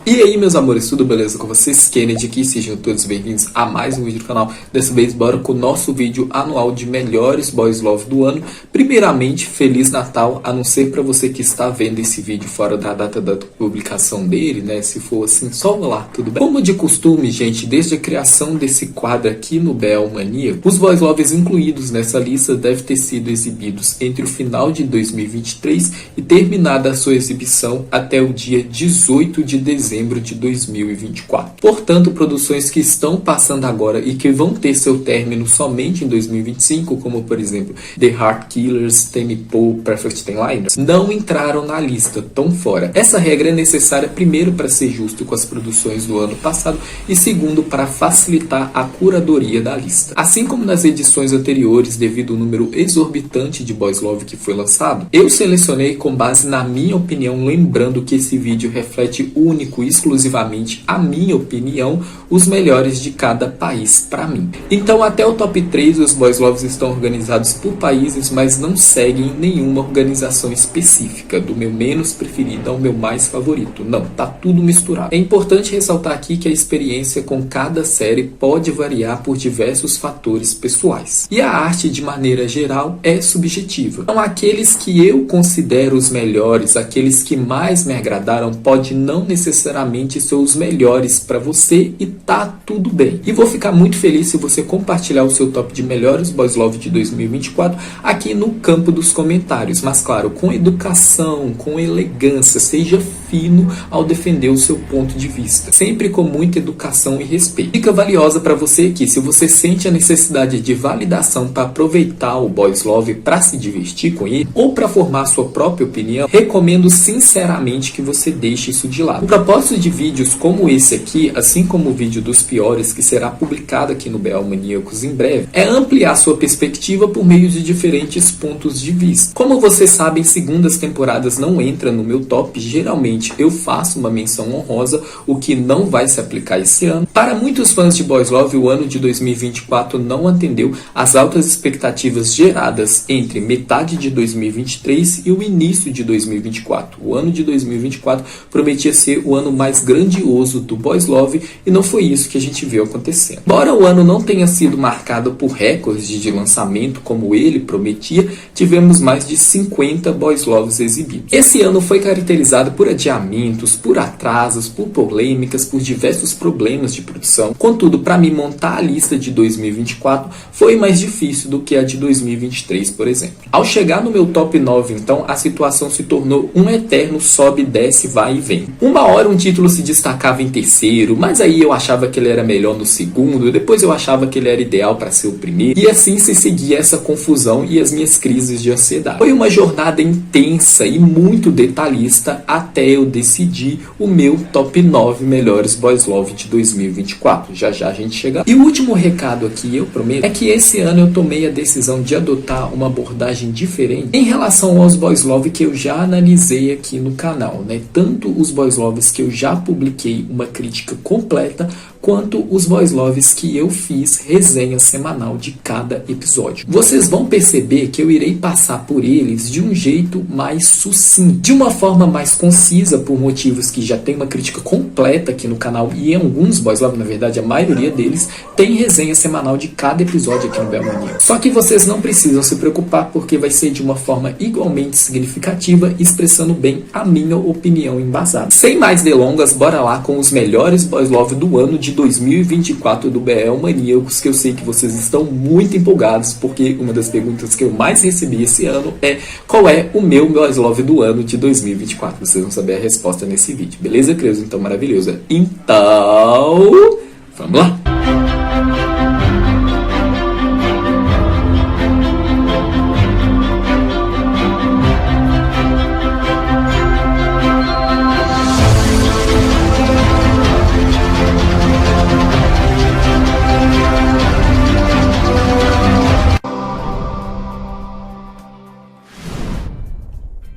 E aí, meus amores, tudo beleza com vocês? Kennedy aqui, sejam todos bem-vindos a mais um vídeo do canal. Dessa vez, bora com o nosso vídeo anual de melhores boys love do ano. Primeiramente, Feliz Natal, a não ser para você que está vendo esse vídeo fora da data da publicação dele, né? Se for assim, só lá, tudo bem? Como de costume, gente, desde a criação desse quadro aqui no BL Mania, os boys loves incluídos nessa lista devem ter sido exibidos entre o final de 2023 e terminada a sua exibição até o dia 18 de dezembro de 2024. Portanto, produções que estão passando agora e que vão ter seu término somente em 2025, como por exemplo The Heart Killers, Tame Impala, Perfect Ten Liners, não entraram na lista, estão fora. Essa regra é necessária primeiro para ser justo com as produções do ano passado e segundo para facilitar a curadoria da lista. Assim como nas edições anteriores, devido ao número exorbitante de boys love que foi lançado, eu selecionei com base na minha opinião, lembrando que esse vídeo reflete único e exclusivamente a minha opinião, os melhores de cada país para mim. Então até o top 3 os boys loves estão organizados por países, mas não seguem nenhuma organização específica, do meu menos preferido ao meu mais favorito. Não, tá tudo misturado. É importante ressaltar aqui que a experiência com cada série pode variar por diversos fatores pessoais. E a arte, de maneira geral, é subjetiva. Então aqueles que eu considero os melhores, aqueles que mais me agradaram, pode não necessariamente ser os melhores para você e tá tudo bem. E vou ficar muito feliz se você compartilhar o seu top de melhores boys love de 2024 aqui no campo dos comentários, mas claro, com educação, com elegância, seja fino ao defender o seu ponto de vista, sempre com muita educação e respeito. Dica valiosa para você aqui: se você sente a necessidade de validação para aproveitar o boys love para se divertir com ele ou para formar sua própria opinião, recomendo sinceramente que você deixe isso de lado. O propósito de vídeos como esse aqui, assim como o vídeo dos piores que será publicado aqui no BL Maníacos em breve, é ampliar sua perspectiva por meio de diferentes pontos de vista. Como vocês sabem, segundas temporadas não entra no meu top, geralmente eu faço uma menção honrosa, o que não vai se aplicar esse ano. Para muitos fãs de boys love, o ano de 2024 não atendeu às altas expectativas geradas entre metade de 2023 e o início de 2024. O ano de 2024 prometia ser o ano mais grandioso do boys love e não foi isso que a gente viu acontecendo. Embora o ano não tenha sido marcado por recordes de lançamento como ele prometia, tivemos mais de 50 boys loves exibidos. Esse ano foi caracterizado por adiamentos, por atrasos, por polêmicas, por diversos problemas de produção. Contudo, para mim montar a lista de 2024 foi mais difícil do que a de 2023, por exemplo. Ao chegar no meu top 9, então, a situação se tornou um eterno sobe, desce, vai e vem. Uma hora um título se destacava em terceiro, mas aí eu achava que ele era melhor no segundo, depois eu achava que ele era ideal para ser o primeiro, e assim se seguia essa confusão e as minhas crises de ansiedade. Foi uma jornada intensa e muito detalhista até eu decidir o meu top 9 melhores boys love de 2024. Já já a gente chega. E o último recado aqui, eu prometo, é que esse ano eu tomei a decisão de adotar uma abordagem diferente em relação aos boys love que eu já analisei aqui no canal, né? Tanto os boys loves que eu já publiquei uma crítica completa, quanto os boys loves que eu fiz resenha semanal de cada episódio. Vocês vão perceber que eu irei passar por eles de um jeito mais sucinto, de uma forma mais concisa, por motivos que já tem uma crítica completa aqui no canal, e em alguns boys love, na verdade a maioria deles, tem resenha semanal de cada episódio aqui no BL Mania. Só que vocês não precisam se preocupar, porque vai ser de uma forma igualmente significativa, expressando bem a minha opinião embasada. Sem mais delongas, bora lá com os melhores boys love do ano de 2024 do BL Maníacos, que eu sei que vocês estão muito empolgados, porque uma das perguntas que eu mais recebi esse ano é: qual é o meu boys love do ano de 2024? Vocês vão saber a resposta nesse vídeo, beleza, criança? Então, maravilhoso. Então, vamos lá!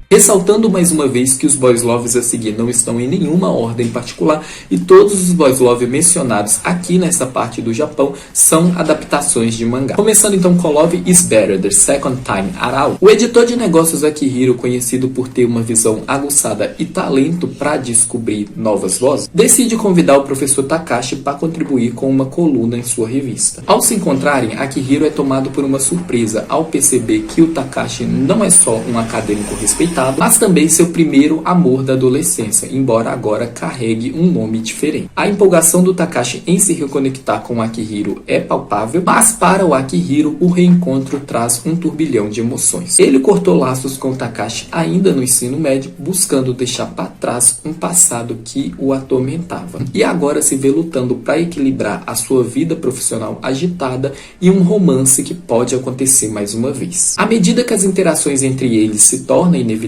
Ressaltando mais uma vez que os boys loves a seguir não estão em nenhuma ordem particular e todos os boys love mencionados aqui nessa parte do Japão são adaptações de mangá. Começando então com Love is Better, The Second Time Around. O editor de negócios Akihiro, conhecido por ter uma visão aguçada e talento para descobrir novas vozes, decide convidar o professor Takashi para contribuir com uma coluna em sua revista. Ao se encontrarem, Akihiro é tomado por uma surpresa ao perceber que o Takashi não é só um acadêmico respeitado, mas também seu primeiro amor da adolescência, embora agora carregue um nome diferente. A empolgação do Takashi em se reconectar com o Akihiro é palpável, mas para o Akihiro o reencontro traz um turbilhão de emoções. Ele cortou laços com o Takashi ainda no ensino médio, buscando deixar para trás um passado que o atormentava. E agora se vê lutando para equilibrar a sua vida profissional agitada e um romance que pode acontecer mais uma vez. À medida que as interações entre eles se tornam inevitáveis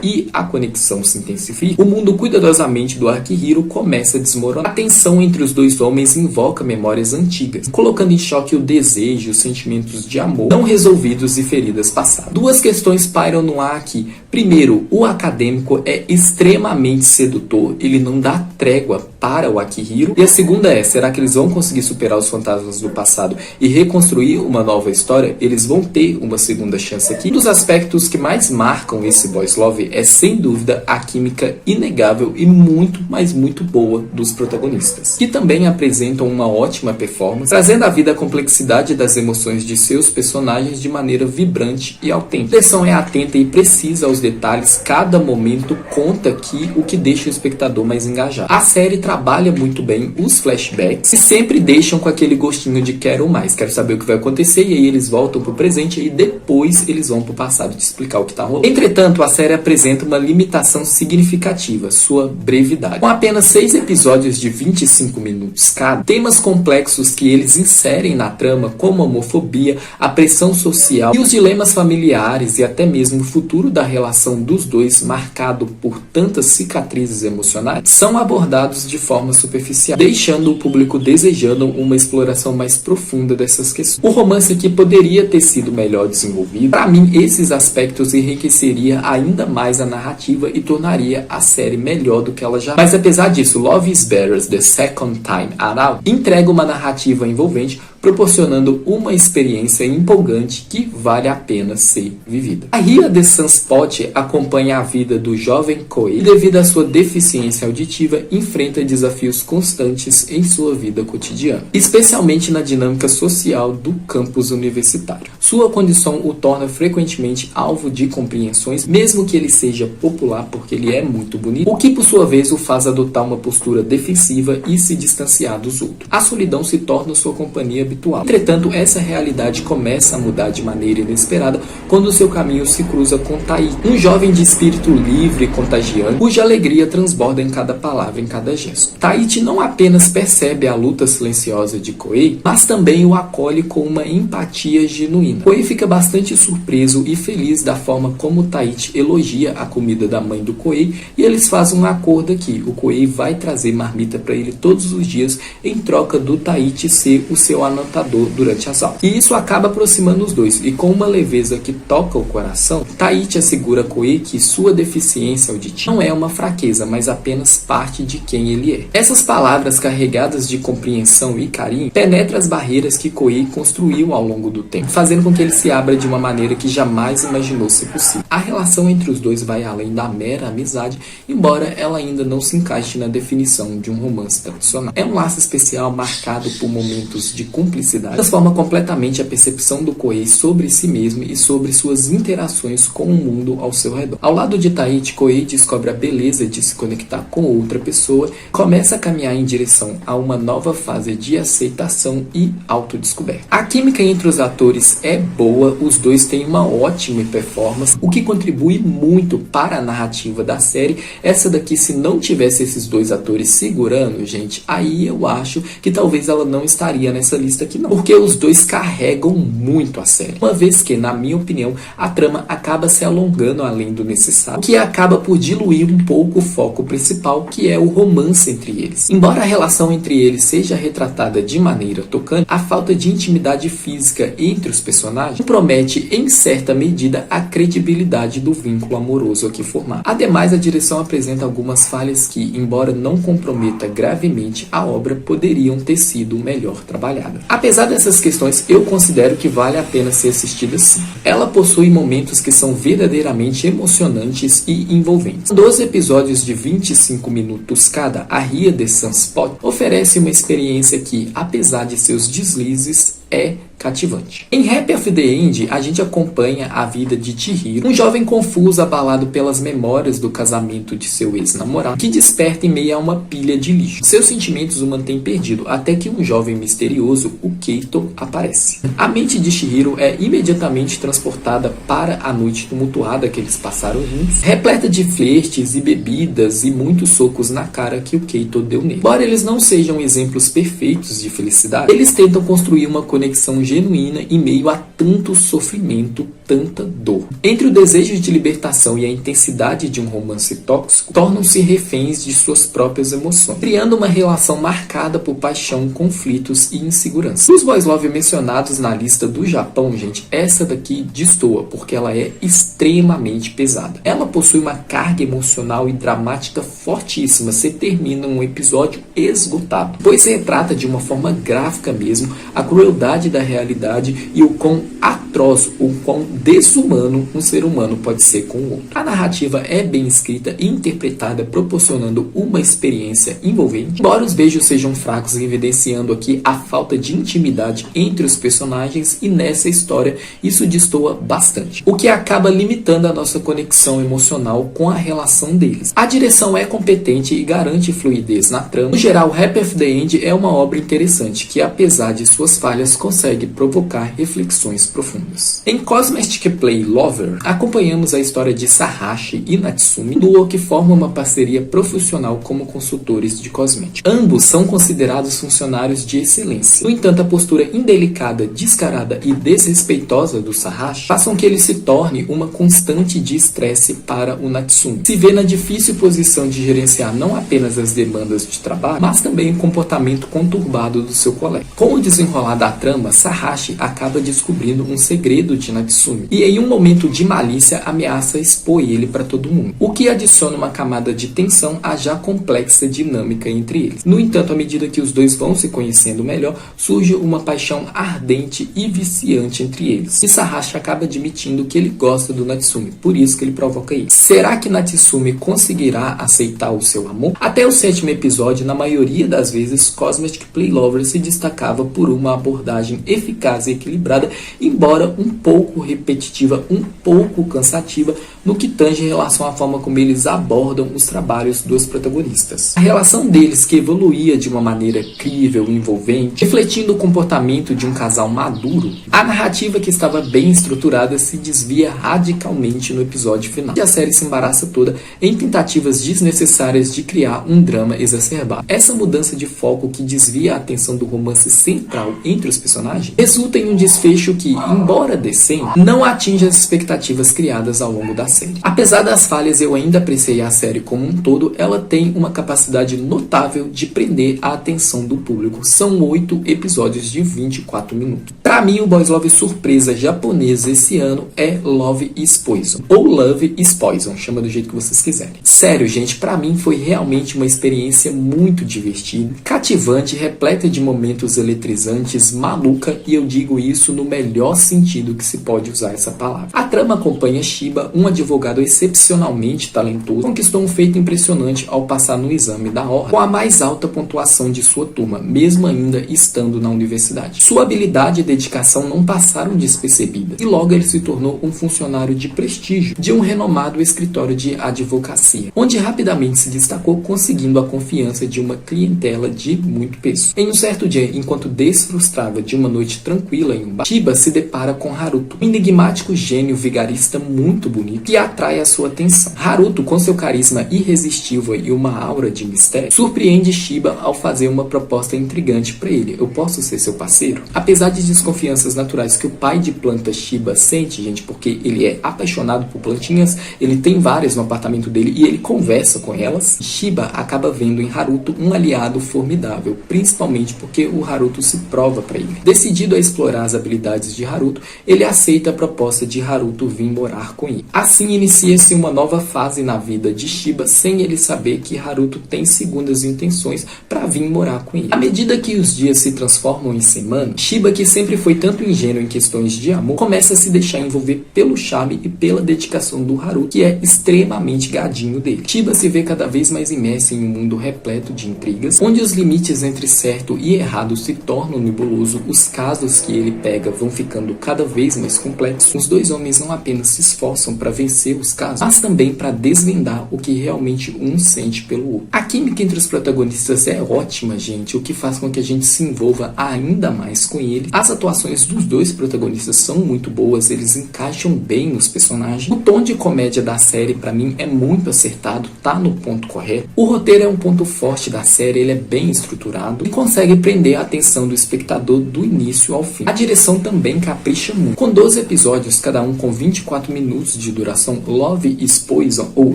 e a conexão se intensifica, o mundo cuidadosamente do Akihiro começa a desmoronar. A tensão entre os dois homens invoca memórias antigas, colocando em choque o desejo, os sentimentos de amor não resolvidos e feridas passadas. Duas questões pairam no ar aqui. Primeiro, o acadêmico é extremamente sedutor, ele não dá trégua para o Akihiro. E a segunda é, será que eles vão conseguir superar os fantasmas do passado e reconstruir uma nova história? Eles vão ter uma segunda chance aqui. Um dos aspectos que mais marcam esse boys love é, sem dúvida, a química inegável e muito, mas muito boa dos protagonistas, que também apresentam uma ótima performance, trazendo à vida a complexidade das emoções de seus personagens de maneira vibrante e autêntica. A direção é atenta e precisa aos detalhes, cada momento conta aqui, o que deixa o espectador mais engajado. A série trabalha muito bem os flashbacks e sempre deixam com aquele gostinho de quero mais, quero saber o que vai acontecer, e aí eles voltam pro presente e depois eles vão pro passado te explicar o que tá rolando. Entretanto, a série apresenta uma limitação significativa, sua brevidade. Com apenas 6 episódios de 25 minutos cada, temas complexos que eles inserem na trama, como a homofobia, a pressão social e os dilemas familiares e até mesmo o futuro da relação dos dois, marcado por tantas cicatrizes emocionais, são abordados de forma superficial, deixando o público desejando uma exploração mais profunda dessas questões. O romance aqui poderia ter sido melhor desenvolvido. Para mim, esses aspectos enriqueceria ainda mais a narrativa e tornaria a série melhor do que ela já é. Mas apesar disso, Love is Better, The Second Time Around entrega uma narrativa envolvente, proporcionando uma experiência empolgante que vale a pena ser vivida. A Ria de Sunspot acompanha a vida do jovem Koei e, devido à sua deficiência auditiva, enfrenta desafios constantes em sua vida cotidiana, especialmente na dinâmica social do campus universitário. Sua condição o torna frequentemente alvo de compreensões, mesmo que ele seja popular porque ele é muito bonito, o que por sua vez o faz adotar uma postura defensiva e se distanciar dos outros. A solidão se torna sua companhia habitual. Entretanto, essa realidade começa a mudar de maneira inesperada quando seu caminho se cruza com Tai, um jovem de espírito livre e contagiante, cuja alegria transborda em cada palavra, em cada gesto. Taichi não apenas percebe a luta silenciosa de Koei, mas também o acolhe com uma empatia genuína. Koei fica bastante surpreso e feliz da forma como Taichi elogia a comida da mãe do Koei, e eles fazem um acordo aqui. O Koei vai trazer marmita para ele todos os dias em troca do Taichi ser o seu anotador durante as aulas. E isso acaba aproximando os dois, e com uma leveza que toca o coração, Taichi assegura a Koei que sua deficiência auditiva não é uma fraqueza, mas apenas parte de quem ele é. Essas palavras carregadas de compreensão e carinho penetram as barreiras que Koei construiu ao longo do tempo, fazendo com que ele se abra de uma maneira que jamais imaginou ser possível. A relação entre os dois vai além da mera amizade, embora ela ainda não se encaixe na definição de um romance tradicional. É um laço especial marcado por momentos de cumplicidade, transforma completamente a percepção do Koei sobre si mesmo e sobre suas interações com o mundo ao seu redor. Ao lado de Taichi, Koei descobre a beleza de se conectar com outra pessoa, começa a caminhar em direção a uma nova fase de aceitação e autodescoberta. A química entre os atores é boa, os dois têm uma ótima performance, o que contribui muito para a narrativa da série. Essa daqui, se não tivesse esses dois atores segurando, gente, aí eu acho que talvez ela não estaria nessa lista vista que não, porque os dois carregam muito a série, uma vez que, na minha opinião, a trama acaba se alongando além do necessário, o que acaba por diluir um pouco o foco principal, que é o romance entre eles. Embora a relação entre eles seja retratada de maneira tocante, a falta de intimidade física entre os personagens compromete em certa medida a credibilidade do vínculo amoroso aqui formado. Ademais, a direção apresenta algumas falhas que, embora não comprometa gravemente a obra, poderiam ter sido melhor trabalhadas. Apesar dessas questões, eu considero que vale a pena ser assistida sim. Ela possui momentos que são verdadeiramente emocionantes e envolventes. 12 episódios de 25 minutos cada, a Ria de Sunspot oferece uma experiência que, apesar de seus deslizes, é cativante. Em Happy of the End, a gente acompanha a vida de Chihiro, um jovem confuso abalado pelas memórias do casamento de seu ex-namorado, que desperta em meio a uma pilha de lixo. Seus sentimentos o mantêm perdido, até que um jovem misterioso, o Keito, aparece. A mente de Chihiro é imediatamente transportada para a noite tumultuada que eles passaram juntos, repleta de flertes e bebidas e muitos socos na cara que o Keito deu nele. Embora eles não sejam exemplos perfeitos de felicidade, eles tentam construir uma conexão genuína em meio a tanto sofrimento, tanta dor. Entre o desejo de libertação e a intensidade de um romance tóxico, tornam-se reféns de suas próprias emoções, criando uma relação marcada por paixão, conflitos e insegurança. Os boys love mencionados na lista do Japão, gente, essa daqui destoa, porque ela é extremamente pesada. Ela possui uma carga emocional e dramática fortíssima. Você termina um episódio esgotado, pois retrata de uma forma gráfica mesmo a crueldade da realidade e o quão atroz, o quão desumano um ser humano pode ser com o outro. A narrativa é bem escrita e interpretada, proporcionando uma experiência envolvente, embora os beijos sejam fracos, evidenciando aqui a falta de intimidade entre os personagens, e nessa história isso destoa bastante, o que acaba limitando a nossa conexão emocional com a relação deles. A direção é competente e garante fluidez na trama. No geral, Happy of the End é uma obra interessante que, apesar de suas falhas, consegue provocar reflexões profundas. Em Cosmetic Play Lover, acompanhamos a história de Sahashi e Natsumi, duo que forma uma parceria profissional como consultores de cosméticos. Ambos são considerados funcionários de excelência. No entanto, a postura indelicada, descarada e desrespeitosa do Sahashi faz com que ele se torne uma constante de estresse para o Natsumi. Se vê na difícil posição de gerenciar não apenas as demandas de trabalho, mas também o comportamento conturbado do seu colega. Com o desenrolar da trama, Sahashi acaba descobrindo um segredo de Natsumi e, em um momento de malícia, ameaça expor ele para todo mundo, o que adiciona uma camada de tensão à já complexa dinâmica entre eles. No entanto, à medida que os dois vão se conhecendo melhor, surge uma paixão ardente e viciante entre eles, e Sahashi acaba admitindo que ele gosta do Natsumi, por isso que ele provoca isso. Será que Natsumi conseguirá aceitar o seu amor? Até o 7º episódio, na maioria das vezes, Cosmetic Play Lover se destacava por uma abordagem eficaz e equilibrada, embora um pouco repetitiva, um pouco cansativa no que tange em relação à forma como eles abordam os trabalhos dos protagonistas. A relação deles, que evoluía de uma maneira crível e envolvente, refletindo o comportamento de um casal maduro, a narrativa, que estava bem estruturada, se desvia radicalmente no episódio final, e a série se embaraça toda em tentativas desnecessárias de criar um drama exacerbado. Essa mudança de foco, que desvia a atenção do romance central entre os personagens, resulta em um desfecho que, embora decente, não atinge as expectativas criadas ao longo da série. Apesar das falhas, eu ainda apreciei a série como um todo. Ela tem uma capacidade notável de prender a atenção do público. São 8 episódios de 24 minutos. Pra mim, o boys love surpresa japonesa esse ano é Love is Poison, ou Love is Poison, chama do jeito que vocês quiserem. Sério, gente, pra mim foi realmente uma experiência muito divertida, cativante, repleta de momentos eletrizantes, maluca, e eu digo isso no melhor sentido que se pode usar essa palavra. A trama acompanha Shiba, um advogado excepcionalmente talentoso, conquistou um feito impressionante ao passar no exame da ordem com a mais alta pontuação de sua turma, mesmo ainda estando na universidade. Sua habilidade e dedicação não passaram despercebidas, e logo ele se tornou um funcionário de prestígio de um renomado escritório de advocacia, onde rapidamente se destacou, conseguindo a confiança de uma clientela de muito peso. Em um certo dia, enquanto desfrutava de uma noite tranquila em um bar, Shiba se depara com Haruto, um enigmático enigmático gênio vigarista muito bonito que atrai a sua atenção. Haruto, com seu carisma irresistível e uma aura de mistério, surpreende Shiba ao fazer uma proposta intrigante para ele. Eu posso ser seu parceiro? Apesar de desconfianças naturais que o pai de planta Shiba sente, gente, porque ele é apaixonado por plantinhas, ele tem várias no apartamento dele e ele conversa com elas, Shiba acaba vendo em Haruto um aliado formidável, principalmente porque o Haruto se prova para ele. Decidido a explorar as habilidades de Haruto, ele aceita a proposta de Haruto vir morar com ele. Assim inicia-se uma nova fase na vida de Shiba, sem ele saber que Haruto tem segundas intenções para vir morar com ele. À medida que os dias se transformam em semanas, Shiba, que sempre foi tanto ingênuo em questões de amor, começa a se deixar envolver pelo charme e pela dedicação do Haruto, que é extremamente gadinho dele. Shiba se vê cada vez mais imerso em um mundo repleto de intrigas, onde os limites entre certo e errado se tornam nebuloso, os casos que ele pega vão ficando cada vez mais complexos. Os dois homens não apenas se esforçam para vencer os casos, mas também para desvendar o que realmente um sente pelo outro. A química entre os protagonistas é ótima, gente, o que faz com que a gente se envolva ainda mais com ele. As atuações dos dois protagonistas são muito boas, eles encaixam bem nos personagens. O tom de comédia da série, para mim, é muito acertado, tá no ponto correto. O roteiro é um ponto forte da série, ele é bem estruturado e consegue prender a atenção do espectador do início ao fim. A direção também capricha muito. Com 12 episódios, cada um com 24 minutos de duração, Love is Poison ou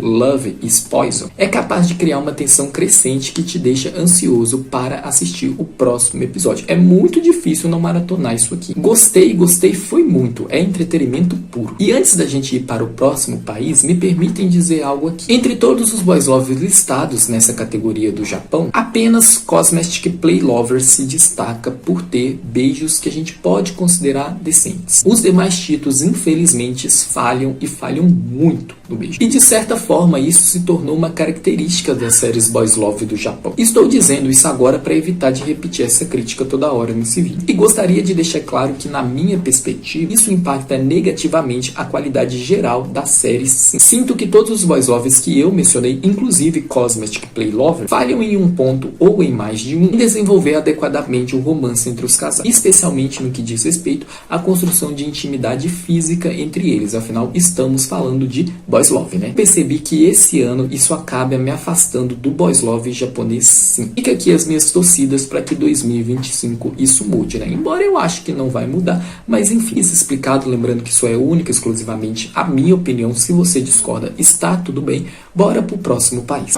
Love is Poison é capaz de criar uma tensão crescente que te deixa ansioso para assistir o próximo episódio. É muito difícil não maratonar isso aqui. Gostei foi muito. É entretenimento puro. E antes da gente ir para o próximo país, me permitem dizer algo aqui. Entre todos os boys love listados nessa categoria do Japão, apenas Cosmetic Play Lover se destaca por ter beijos que a gente pode considerar decentes. Os demais títulos, infelizmente, falham e falham muito no beijo. E de certa forma, isso se tornou uma característica das séries boys love do Japão. Estou dizendo isso agora para evitar de repetir essa crítica toda hora nesse vídeo. E gostaria de deixar claro que, na minha perspectiva, isso impacta negativamente a qualidade geral da série. Sinto que todos os boys loves que eu mencionei, inclusive Cosmetic Play Lover, falham em um ponto ou em mais de um em desenvolver adequadamente o romance entre os casais, especialmente no que diz respeito à construção de intimidade física entre eles. Afinal, estamos falando de boys love, né? Percebi que esse ano isso acaba me afastando do boys love japonês, sim. Fica aqui as minhas torcidas para que 2025 isso mude, né? Embora eu acho que não vai mudar, mas enfim, isso explicado, lembrando que isso é única, exclusivamente a minha opinião. Se você discorda, está tudo bem. Bora pro próximo país.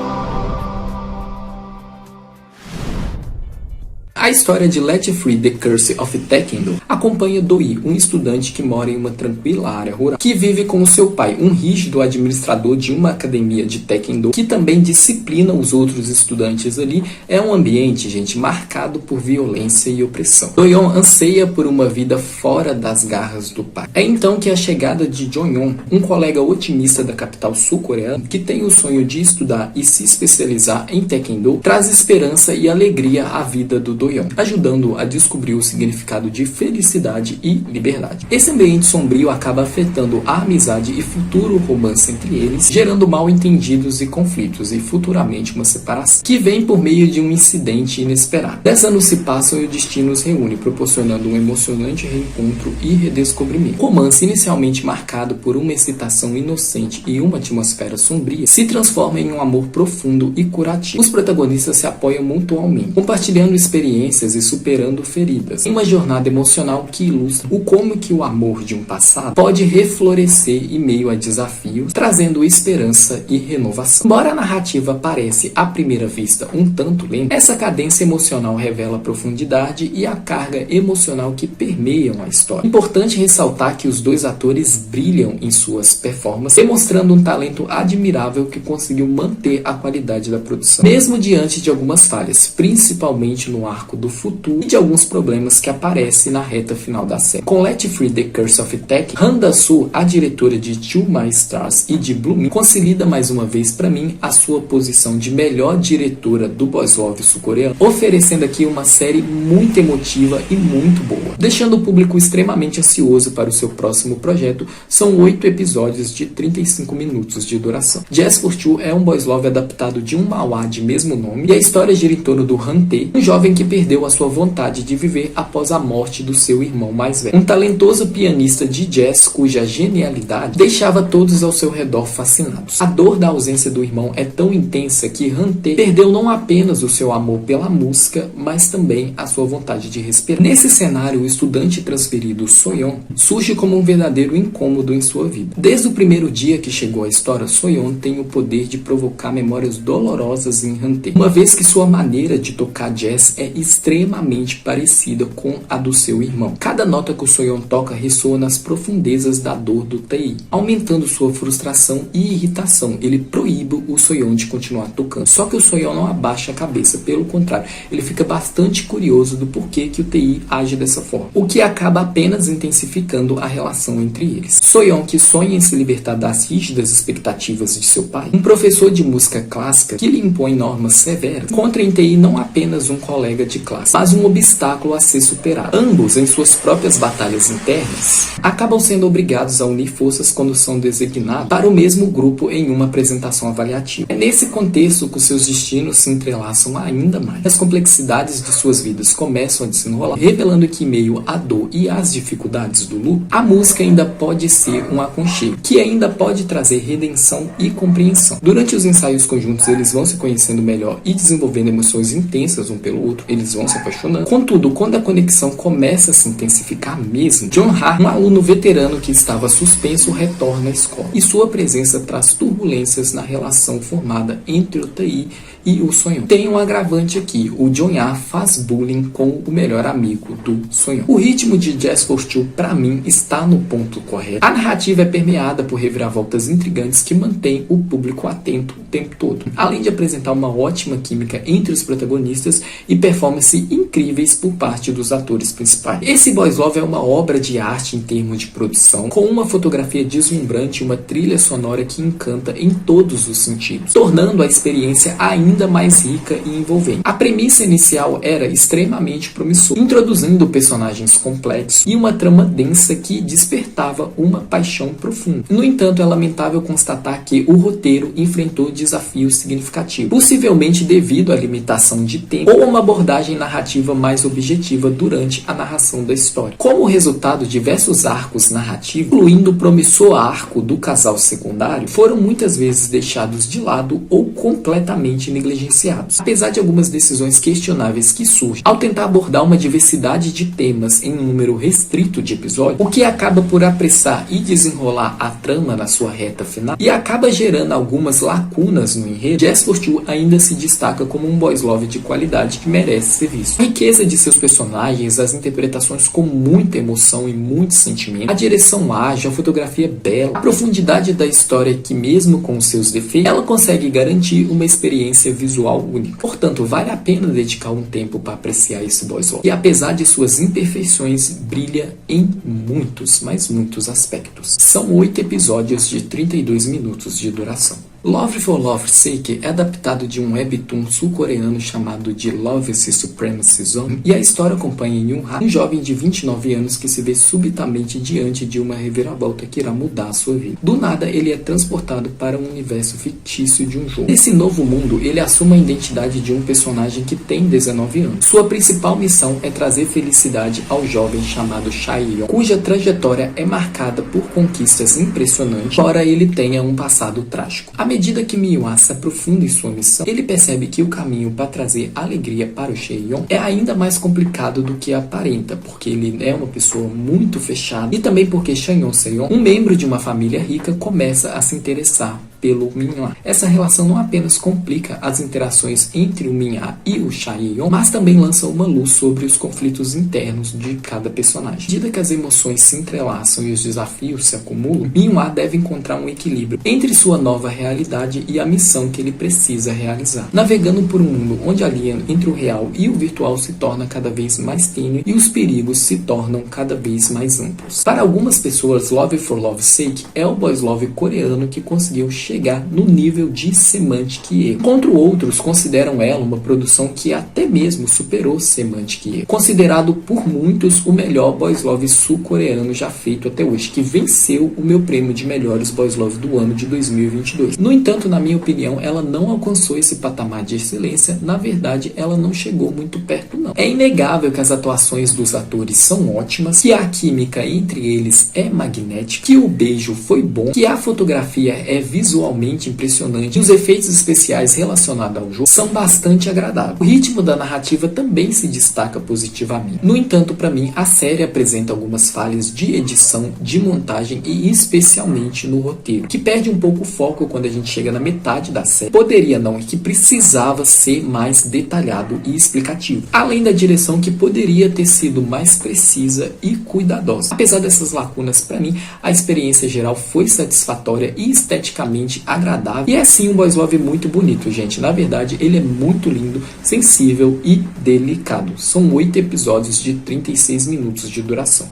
A história de Let Free The Curse of Taekwondo acompanha Doi, um estudante que mora em uma tranquila área rural, que vive com o seu pai, um rígido administrador de uma academia de Taekwondo, que também disciplina os outros estudantes ali. É um ambiente, gente, marcado por violência e opressão. Doyon anseia por uma vida fora das garras do pai. É então que a chegada de Jonyon, um colega otimista da capital sul-coreana, que tem o sonho de estudar e se especializar em Taekwondo, traz esperança e alegria à vida do Doyon, ajudando a descobrir o significado de felicidade e liberdade. Esse ambiente sombrio acaba afetando a amizade e futuro romance entre eles, gerando mal-entendidos e conflitos, e futuramente uma separação, que vem por meio de um incidente inesperado. 10 anos se passam e o destino os reúne, proporcionando um emocionante reencontro e redescobrimento. O romance, inicialmente marcado por uma excitação inocente e uma atmosfera sombria, se transforma em um amor profundo e curativo. Os protagonistas se apoiam mutuamente, compartilhando experiências e superando feridas. Uma jornada emocional que ilustra o como que o amor de um passado pode reflorescer em meio a desafios, trazendo esperança e renovação. Embora a narrativa pareça, à primeira vista, um tanto lenta, essa cadência emocional revela a profundidade e a carga emocional que permeiam a história. Importante ressaltar que os dois atores brilham em suas performances, demonstrando um talento admirável que conseguiu manter a qualidade da produção, mesmo diante de algumas falhas, principalmente no arco do futuro e de alguns problemas que aparecem na reta final da série. Com Let Free The Curse of Taekwondo, Han Da-soo, a diretora de To My Stars e de Bloom, consolida mais uma vez para mim a sua posição de melhor diretora do boys love sul-coreano, oferecendo aqui uma série muito emotiva e muito boa, deixando o público extremamente ansioso para o seu próximo projeto. São 8 episódios de 35 minutos de duração. Jazz for Two é um boys love adaptado de um manhwa de mesmo nome, e a história gira em torno do Han Tae, um jovem que perdeu a sua vontade de viver após a morte do seu irmão mais velho. Um talentoso pianista de jazz cuja genialidade deixava todos ao seu redor fascinados. A dor da ausência do irmão é tão intensa que Hunter perdeu não apenas o seu amor pela música, mas também a sua vontade de respirar. Nesse cenário, o estudante transferido Soyeon surge como um verdadeiro incômodo em sua vida. Desde o primeiro dia que chegou à história, Soyeon tem o poder de provocar memórias dolorosas em Hunter, uma vez que sua maneira de tocar jazz é extremamente parecida com a do seu irmão. Cada nota que o Soyeon toca ressoa nas profundezas da dor do Tae, aumentando sua frustração e irritação. Ele proíbe o Soyeon de continuar tocando. Só que o Soyeon não abaixa a cabeça, pelo contrário, ele fica bastante curioso do porquê que o Tae age dessa forma, o que acaba apenas intensificando a relação entre eles. Soyeon, que sonha em se libertar das rígidas expectativas de seu pai, um professor de música clássica que lhe impõe normas severas, encontra em Tae não apenas um colega de classe, mas um obstáculo a ser superado. Ambos, em suas próprias batalhas internas, acabam sendo obrigados a unir forças quando são designados para o mesmo grupo em uma apresentação avaliativa. É nesse contexto que seus destinos se entrelaçam ainda mais. As complexidades de suas vidas começam a desenrolar, revelando que, em meio à dor e às dificuldades do luto, a música ainda pode ser um aconchego, que ainda pode trazer redenção e compreensão. Durante os ensaios conjuntos, eles vão se conhecendo melhor e desenvolvendo emoções intensas um pelo outro, eles vão se apaixonando. Contudo, quando a conexão começa a se intensificar mesmo, Jong-ha, um aluno veterano que estava suspenso, retorna à escola, e sua presença traz turbulências na relação formada entre o Tae e o Soyeon. Tem um agravante aqui: o Jong-ha faz bullying com o melhor amigo do Soyeon. O ritmo de Jazz for Two, pra mim, está no ponto correto. A narrativa é permeada por reviravoltas intrigantes que mantêm o público atento o tempo todo, além de apresentar uma ótima química entre os protagonistas e performances incríveis por parte dos atores principais. Esse Boys Love é uma obra de arte em termos de produção, com uma fotografia deslumbrante e uma trilha sonora que encanta em todos os sentidos, tornando a experiência ainda mais rica e envolvente. A premissa inicial era extremamente promissora, introduzindo personagens complexos e uma trama densa que despertava uma paixão profunda. No entanto, é lamentável constatar que o roteiro enfrentou desafios significativos, possivelmente devido à limitação de tempo ou a uma abordagem narrativa mais objetiva durante a narração da história. Como resultado, diversos arcos narrativos, incluindo o promissor arco do casal secundário, foram muitas vezes deixados de lado ou completamente negligenciados. Apesar de algumas decisões questionáveis que surgem ao tentar abordar uma diversidade de temas em um número restrito de episódios, o que acaba por apressar e desenrolar a trama na sua reta final e acaba gerando algumas lacunas no enredo, Jazz for Two ainda se destaca como um boys love de qualidade que merece ser visto. A riqueza de seus personagens, as interpretações com muita emoção e muito sentimento, a direção ágil, a fotografia bela, a profundidade da história que, mesmo com seus defeitos, ela consegue garantir uma experiência visual única. Portanto, vale a pena dedicar um tempo para apreciar esse boys love, e apesar de suas imperfeições, brilha em muitos, mas muitos aspectos. São 8 episódios de 32 minutos de duração. Love for Love's Sake é adaptado de um webtoon sul-coreano chamado de Love is Supremacy Zone, e a história acompanha Yoon-ha, um jovem de 29 anos que se vê subitamente diante de uma reviravolta que irá mudar a sua vida. Do nada, ele é transportado para um universo fictício de um jogo. Nesse novo mundo, ele assume a identidade de um personagem que tem 19 anos. Sua principal missão é trazer felicidade ao jovem chamado Chaeyoung, cuja trajetória é marcada por conquistas impressionantes, embora ele tenha um passado trágico. À medida que Myung-ha se aprofunda em sua missão, ele percebe que o caminho para trazer alegria para o Chaeyoung é ainda mais complicado do que aparenta, porque ele é uma pessoa muito fechada e também porque Chaeyoung Seong, um membro de uma família rica, começa a se interessar pelo Myung-ha. Essa relação não apenas complica as interações entre o Myung-ha e o Chaeyoung, mas também lança uma luz sobre os conflitos internos de cada personagem. À medida que as emoções se entrelaçam e os desafios se acumulam, Myung-ha deve encontrar um equilíbrio entre sua nova realidade e a missão que ele precisa realizar, navegando por um mundo onde a linha entre o real e o virtual se torna cada vez mais tênue e os perigos se tornam cada vez mais amplos. Para algumas pessoas, Love for Love's Sake é o boys love coreano que conseguiu chegar chegar no nível de Semantic Error. Enquanto outros consideram ela uma produção que até mesmo superou Semantic Error. Considerado por muitos o melhor boys love sul-coreano já feito até hoje, que venceu o meu prêmio de melhores boys love do ano de 2022. No entanto, na minha opinião, ela não alcançou esse patamar de excelência. Na verdade, ela não chegou muito perto, não. É inegável que as atuações dos atores são ótimas, que a química entre eles é magnética, que o beijo foi bom, que a fotografia é visualmente impressionante, e os efeitos especiais relacionados ao jogo são bastante agradáveis. O ritmo da narrativa também se destaca positivamente. No entanto, para mim, a série apresenta algumas falhas de edição, de montagem e especialmente no roteiro, que perde um pouco o foco quando a gente chega na metade da série. Poderia não, e que precisava ser mais detalhado e explicativo. Além da direção, que poderia ter sido mais precisa e cuidadosa. Apesar dessas lacunas, para mim, a experiência geral foi satisfatória e esteticamente agradável. E é sim um boys love muito bonito, gente. Na verdade, ele é muito lindo, sensível e delicado. São 8 episódios de 36 minutos de duração.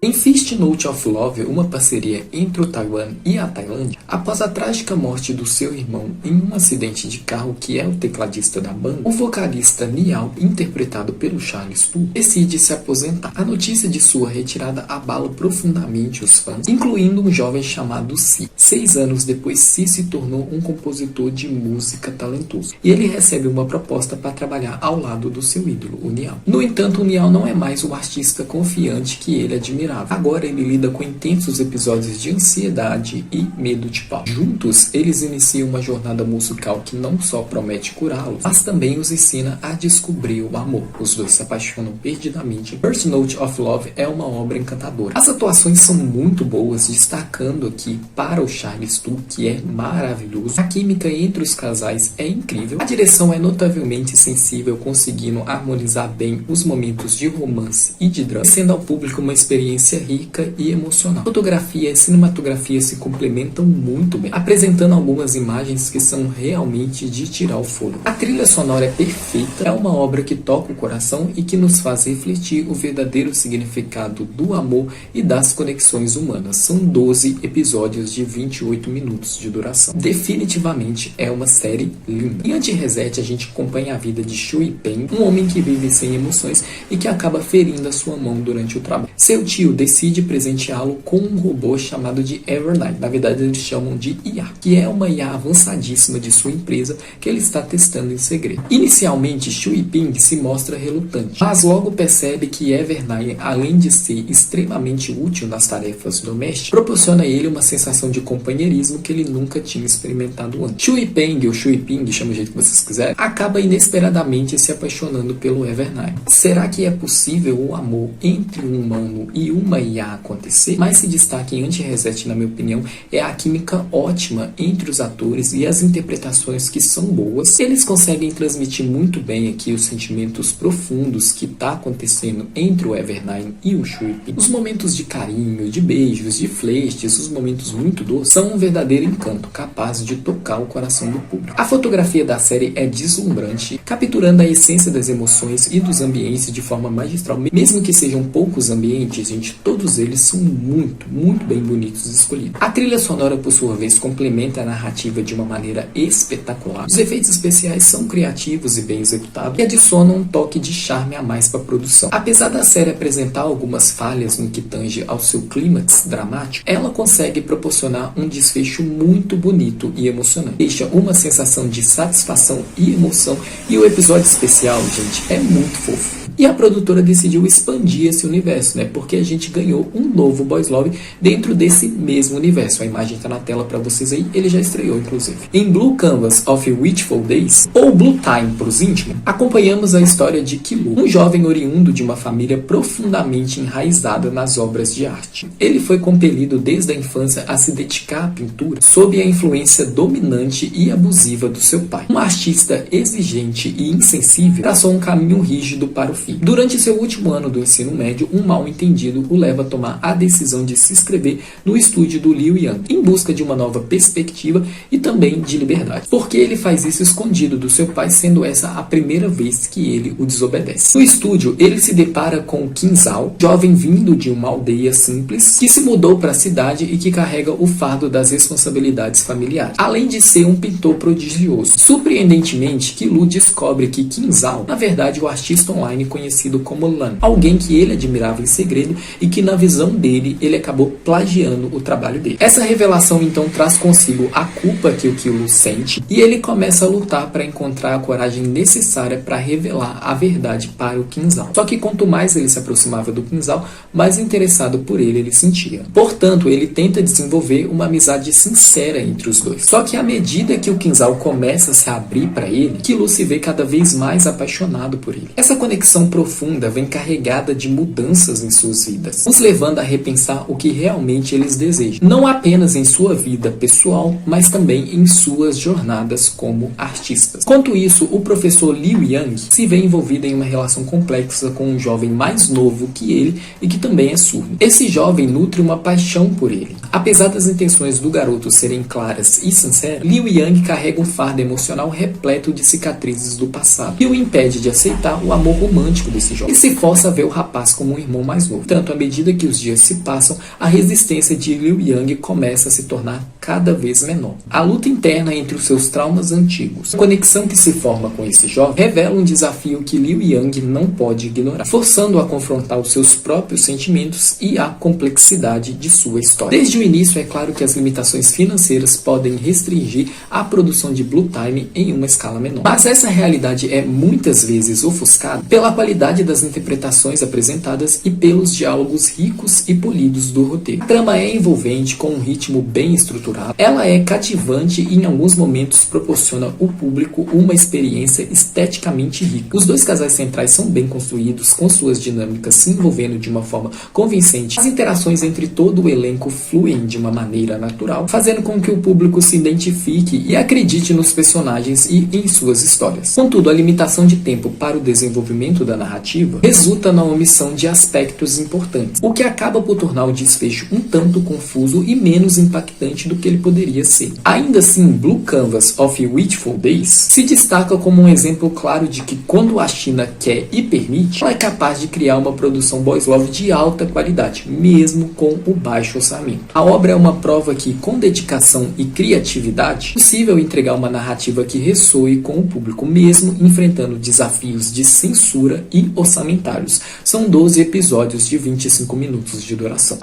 Em Fist Note of Love, uma parceria entre o Taiwan e a Tailândia, após a trágica morte do seu irmão em um acidente de carro, que é o tecladista da banda, o vocalista Niall, interpretado pelo Charles Tu, decide se aposentar. A notícia de sua retirada abala profundamente os fãs, incluindo um jovem chamado Si. 6 anos depois, Si se tornou um compositor de música talentoso, e ele recebe uma proposta para trabalhar ao lado do seu ídolo, o Niall. No entanto, o Niall não é mais o artista confiante que ele admirava. Agora ele lida com intensos episódios de ansiedade e medo de palco. Juntos, eles iniciam uma jornada musical que não só promete curá-los, mas também os ensina a descobrir o amor. Os dois se apaixonam perdidamente. First Note of Love é uma obra encantadora. As atuações são muito boas, destacando aqui para o Charles Tu, que é maravilhoso. A química entre os casais é incrível. A direção é notavelmente sensível, conseguindo harmonizar bem os momentos de romance e de drama, sendo ao público uma experiência rica e emocional. A fotografia e a cinematografia se complementam muito bem, apresentando algumas imagens que são realmente de tirar o fôlego. A trilha sonora é perfeita, é uma obra que toca o coração e que nos faz refletir o verdadeiro significado do amor e das conexões humanas. São 12 episódios de 28 minutos de duração. Definitivamente é uma série linda. Em Anti-Reset, a gente acompanha a vida de Shui Peng, um homem que vive sem emoções e que acaba ferindo a sua mão durante o trabalho. Seu tio decide presenteá-lo com um robô chamado de Evernight. Na verdade, eles chamam de IA, que é uma IA avançadíssima de sua empresa que ele está testando em segredo. Inicialmente, Shui Ping se mostra relutante, mas logo percebe que Evernight, além de ser extremamente útil nas tarefas domésticas, proporciona a ele uma sensação de companheirismo que ele nunca tinha experimentado antes. Shui Peng, ou Shui Ping, chama o jeito que vocês quiserem, acaba inesperadamente se apaixonando pelo Evernight. Será que é possível o amor entre um humano e uma IA acontecer? Mais se destaca em Anti-Reset, na minha opinião, é a química ótima entre os atores e as interpretações que são boas. Eles conseguem transmitir muito bem aqui os sentimentos profundos que está acontecendo entre o Evernight e o Shui Ping. Os momentos de carinho, de beijos, de flertes, os momentos muito doces, são um verdadeiro encanto, capaz de tocar o coração do público. A fotografia da série é deslumbrante, capturando a essência das emoções e dos ambientes de forma magistral. Mesmo que sejam poucos ambientes, gente, todos eles são muito bem bonitos e escolhidos. A trilha sonora, por sua vez, complementa a narrativa de uma maneira espetacular. Os efeitos especiais são criativos e bem executados e adicionam um toque de charme a mais para a produção. Apesar da série apresentar algumas falhas no que tange ao seu clímax dramático, ela consegue proporcionar um desfecho muito bonito e emocionante. Deixa uma sensação de satisfação e emoção, e o episódio especial, gente, é muito fofo. E a produtora decidiu expandir esse universo, né? Porque a gente ganhou um novo boys love dentro desse mesmo universo. A imagem está na tela para vocês aí, ele já estreou, inclusive. Em Blue Canvas of Witchful Days, ou Blue Time para os íntimos, acompanhamos a história de Kilu, um jovem oriundo de uma família profundamente enraizada nas obras de arte. Ele foi compelido desde a infância a se dedicar à pintura sob a influência dominante e abusiva do seu pai. Um artista exigente e insensível traçou um caminho rígido para o fim. desafio. Durante seu último ano do ensino médio, um mal-entendido o leva a tomar a decisão de se inscrever no estúdio do Liu Yang, em busca de uma nova perspectiva e também de liberdade. Porque ele faz isso escondido do seu pai, sendo essa a primeira vez que ele o desobedece. No estúdio, ele se depara com Qin Zhao, jovem vindo de uma aldeia simples, que se mudou para a cidade e que carrega o fardo das responsabilidades familiares, além de ser um pintor prodigioso. Surpreendentemente, Qilu descobre que Qin Zhao, na verdade, é o artista online conhecido como Lan, alguém que ele admirava em segredo e que, na visão dele, ele acabou plagiando o trabalho dele. Essa revelação então traz consigo a culpa que o Qilu sente e ele começa a lutar para encontrar a coragem necessária para revelar a verdade para o Qin Zhao. Só que quanto mais ele se aproximava do Qin Zhao, mais interessado por ele sentia. Portanto, ele tenta desenvolver uma amizade sincera entre os dois. Só que à medida que o Qin Zhao começa a se abrir para ele, Qilu se vê cada vez mais apaixonado por ele. Essa conexão profunda vem carregada de mudanças em suas vidas, os levando a repensar o que realmente eles desejam, não apenas em sua vida pessoal, mas também em suas jornadas como artistas. Quanto isso, o professor Liu Yang se vê envolvido em uma relação complexa com um jovem mais novo que ele e que também é surdo. Esse jovem nutre uma paixão por ele. Apesar das intenções do garoto serem claras e sinceras, Liu Yang carrega um fardo emocional repleto de cicatrizes do passado que o impede de aceitar o amor romântico desse jovem e se força a ver o rapaz como um irmão mais novo. Tanto, à medida que os dias se passam, a resistência de Liu Yang começa a se tornar cada vez menor. A luta interna entre os seus traumas antigos, a conexão que se forma com esse jovem, revela um desafio que Liu Yang não pode ignorar, forçando-o a confrontar os seus próprios sentimentos e a complexidade de sua história. Desde o início, é claro que as limitações financeiras podem restringir a produção de Blue Time em uma escala menor. Mas essa realidade é muitas vezes ofuscada pela qualidade das interpretações apresentadas e pelos diálogos ricos e polidos do roteiro. A trama é envolvente, com um ritmo bem estruturado. Ela é cativante e em alguns momentos proporciona ao público uma experiência esteticamente rica. Os dois casais centrais são bem construídos, com suas dinâmicas se envolvendo de uma forma convincente. As interações entre todo o elenco fluem de uma maneira natural, fazendo com que o público se identifique e acredite nos personagens e em suas histórias. Contudo, a limitação de tempo para o desenvolvimento da narrativa resulta na omissão de aspectos importantes, o que acaba por tornar o desfecho um tanto confuso e menos impactante do que ele poderia ser. Ainda assim, Blue Canvas of Witchful Days se destaca como um exemplo claro de que quando a China quer e permite, ela é capaz de criar uma produção boys love de alta qualidade, mesmo com o baixo orçamento. A obra é uma prova que, com dedicação e criatividade, é possível entregar uma narrativa que ressoe com o público, mesmo enfrentando desafios de censura e orçamentários. São 12 episódios de 25 minutos de duração.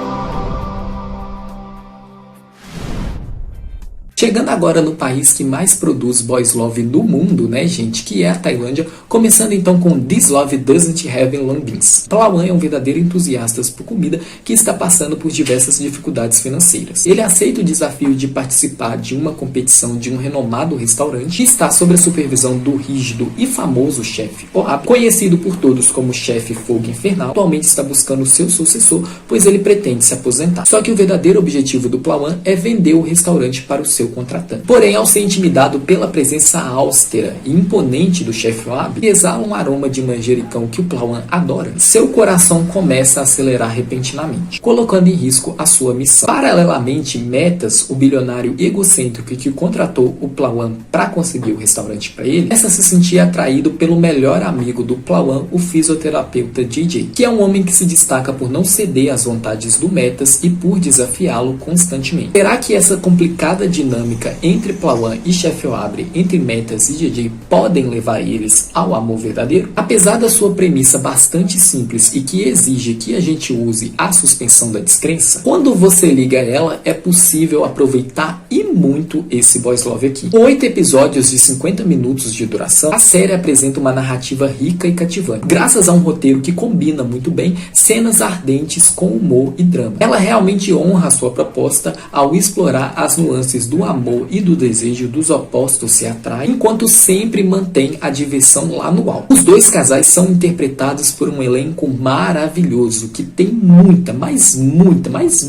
Chegando agora no país que mais produz boys love no mundo, né, gente, que é a Tailândia, começando então com This Love Doesn't Have Long Beans. Plawan é um verdadeiro entusiasta por comida que está passando por diversas dificuldades financeiras. Ele aceita o desafio de participar de uma competição de um renomado restaurante e está sob a supervisão do rígido e famoso chefe Ohab, conhecido por todos como chefe Fogo Infernal. Atualmente está buscando seu sucessor, pois ele pretende se aposentar. Só que o verdadeiro objetivo do Plawan é vender o restaurante para o seu contratante. Porém, ao ser intimidado pela presença austera e imponente do chefe Ohab, que exala um aroma de manjericão que o Plawan adora, seu coração começa a acelerar repentinamente, colocando em risco a sua missão. Paralelamente, Metas, o bilionário egocêntrico que contratou o Plawan para conseguir o restaurante para ele, começa a se sentir atraído pelo melhor amigo do Plawan, o fisioterapeuta DJ, que é um homem que se destaca por não ceder às vontades do Metas e por desafiá-lo constantemente. Será que essa complicada dinâmica entre Plawan e chefe Ohab, entre Metas e DJ, podem levar eles ao amor verdadeiro? Apesar da sua premissa bastante simples e que exige que a gente use a suspensão da descrença, quando você liga ela, é possível aproveitar e muito esse boys love aqui. Com 8 episódios de 50 minutos de duração, a série apresenta uma narrativa rica e cativante, graças a um roteiro que combina muito bem cenas ardentes com humor e drama. Ela realmente honra a sua proposta ao explorar as nuances do amor e do desejo dos opostos se atraem, enquanto sempre mantém a diversão lá no alto. Os dois casais são interpretados por um elenco maravilhoso, que tem muita, mas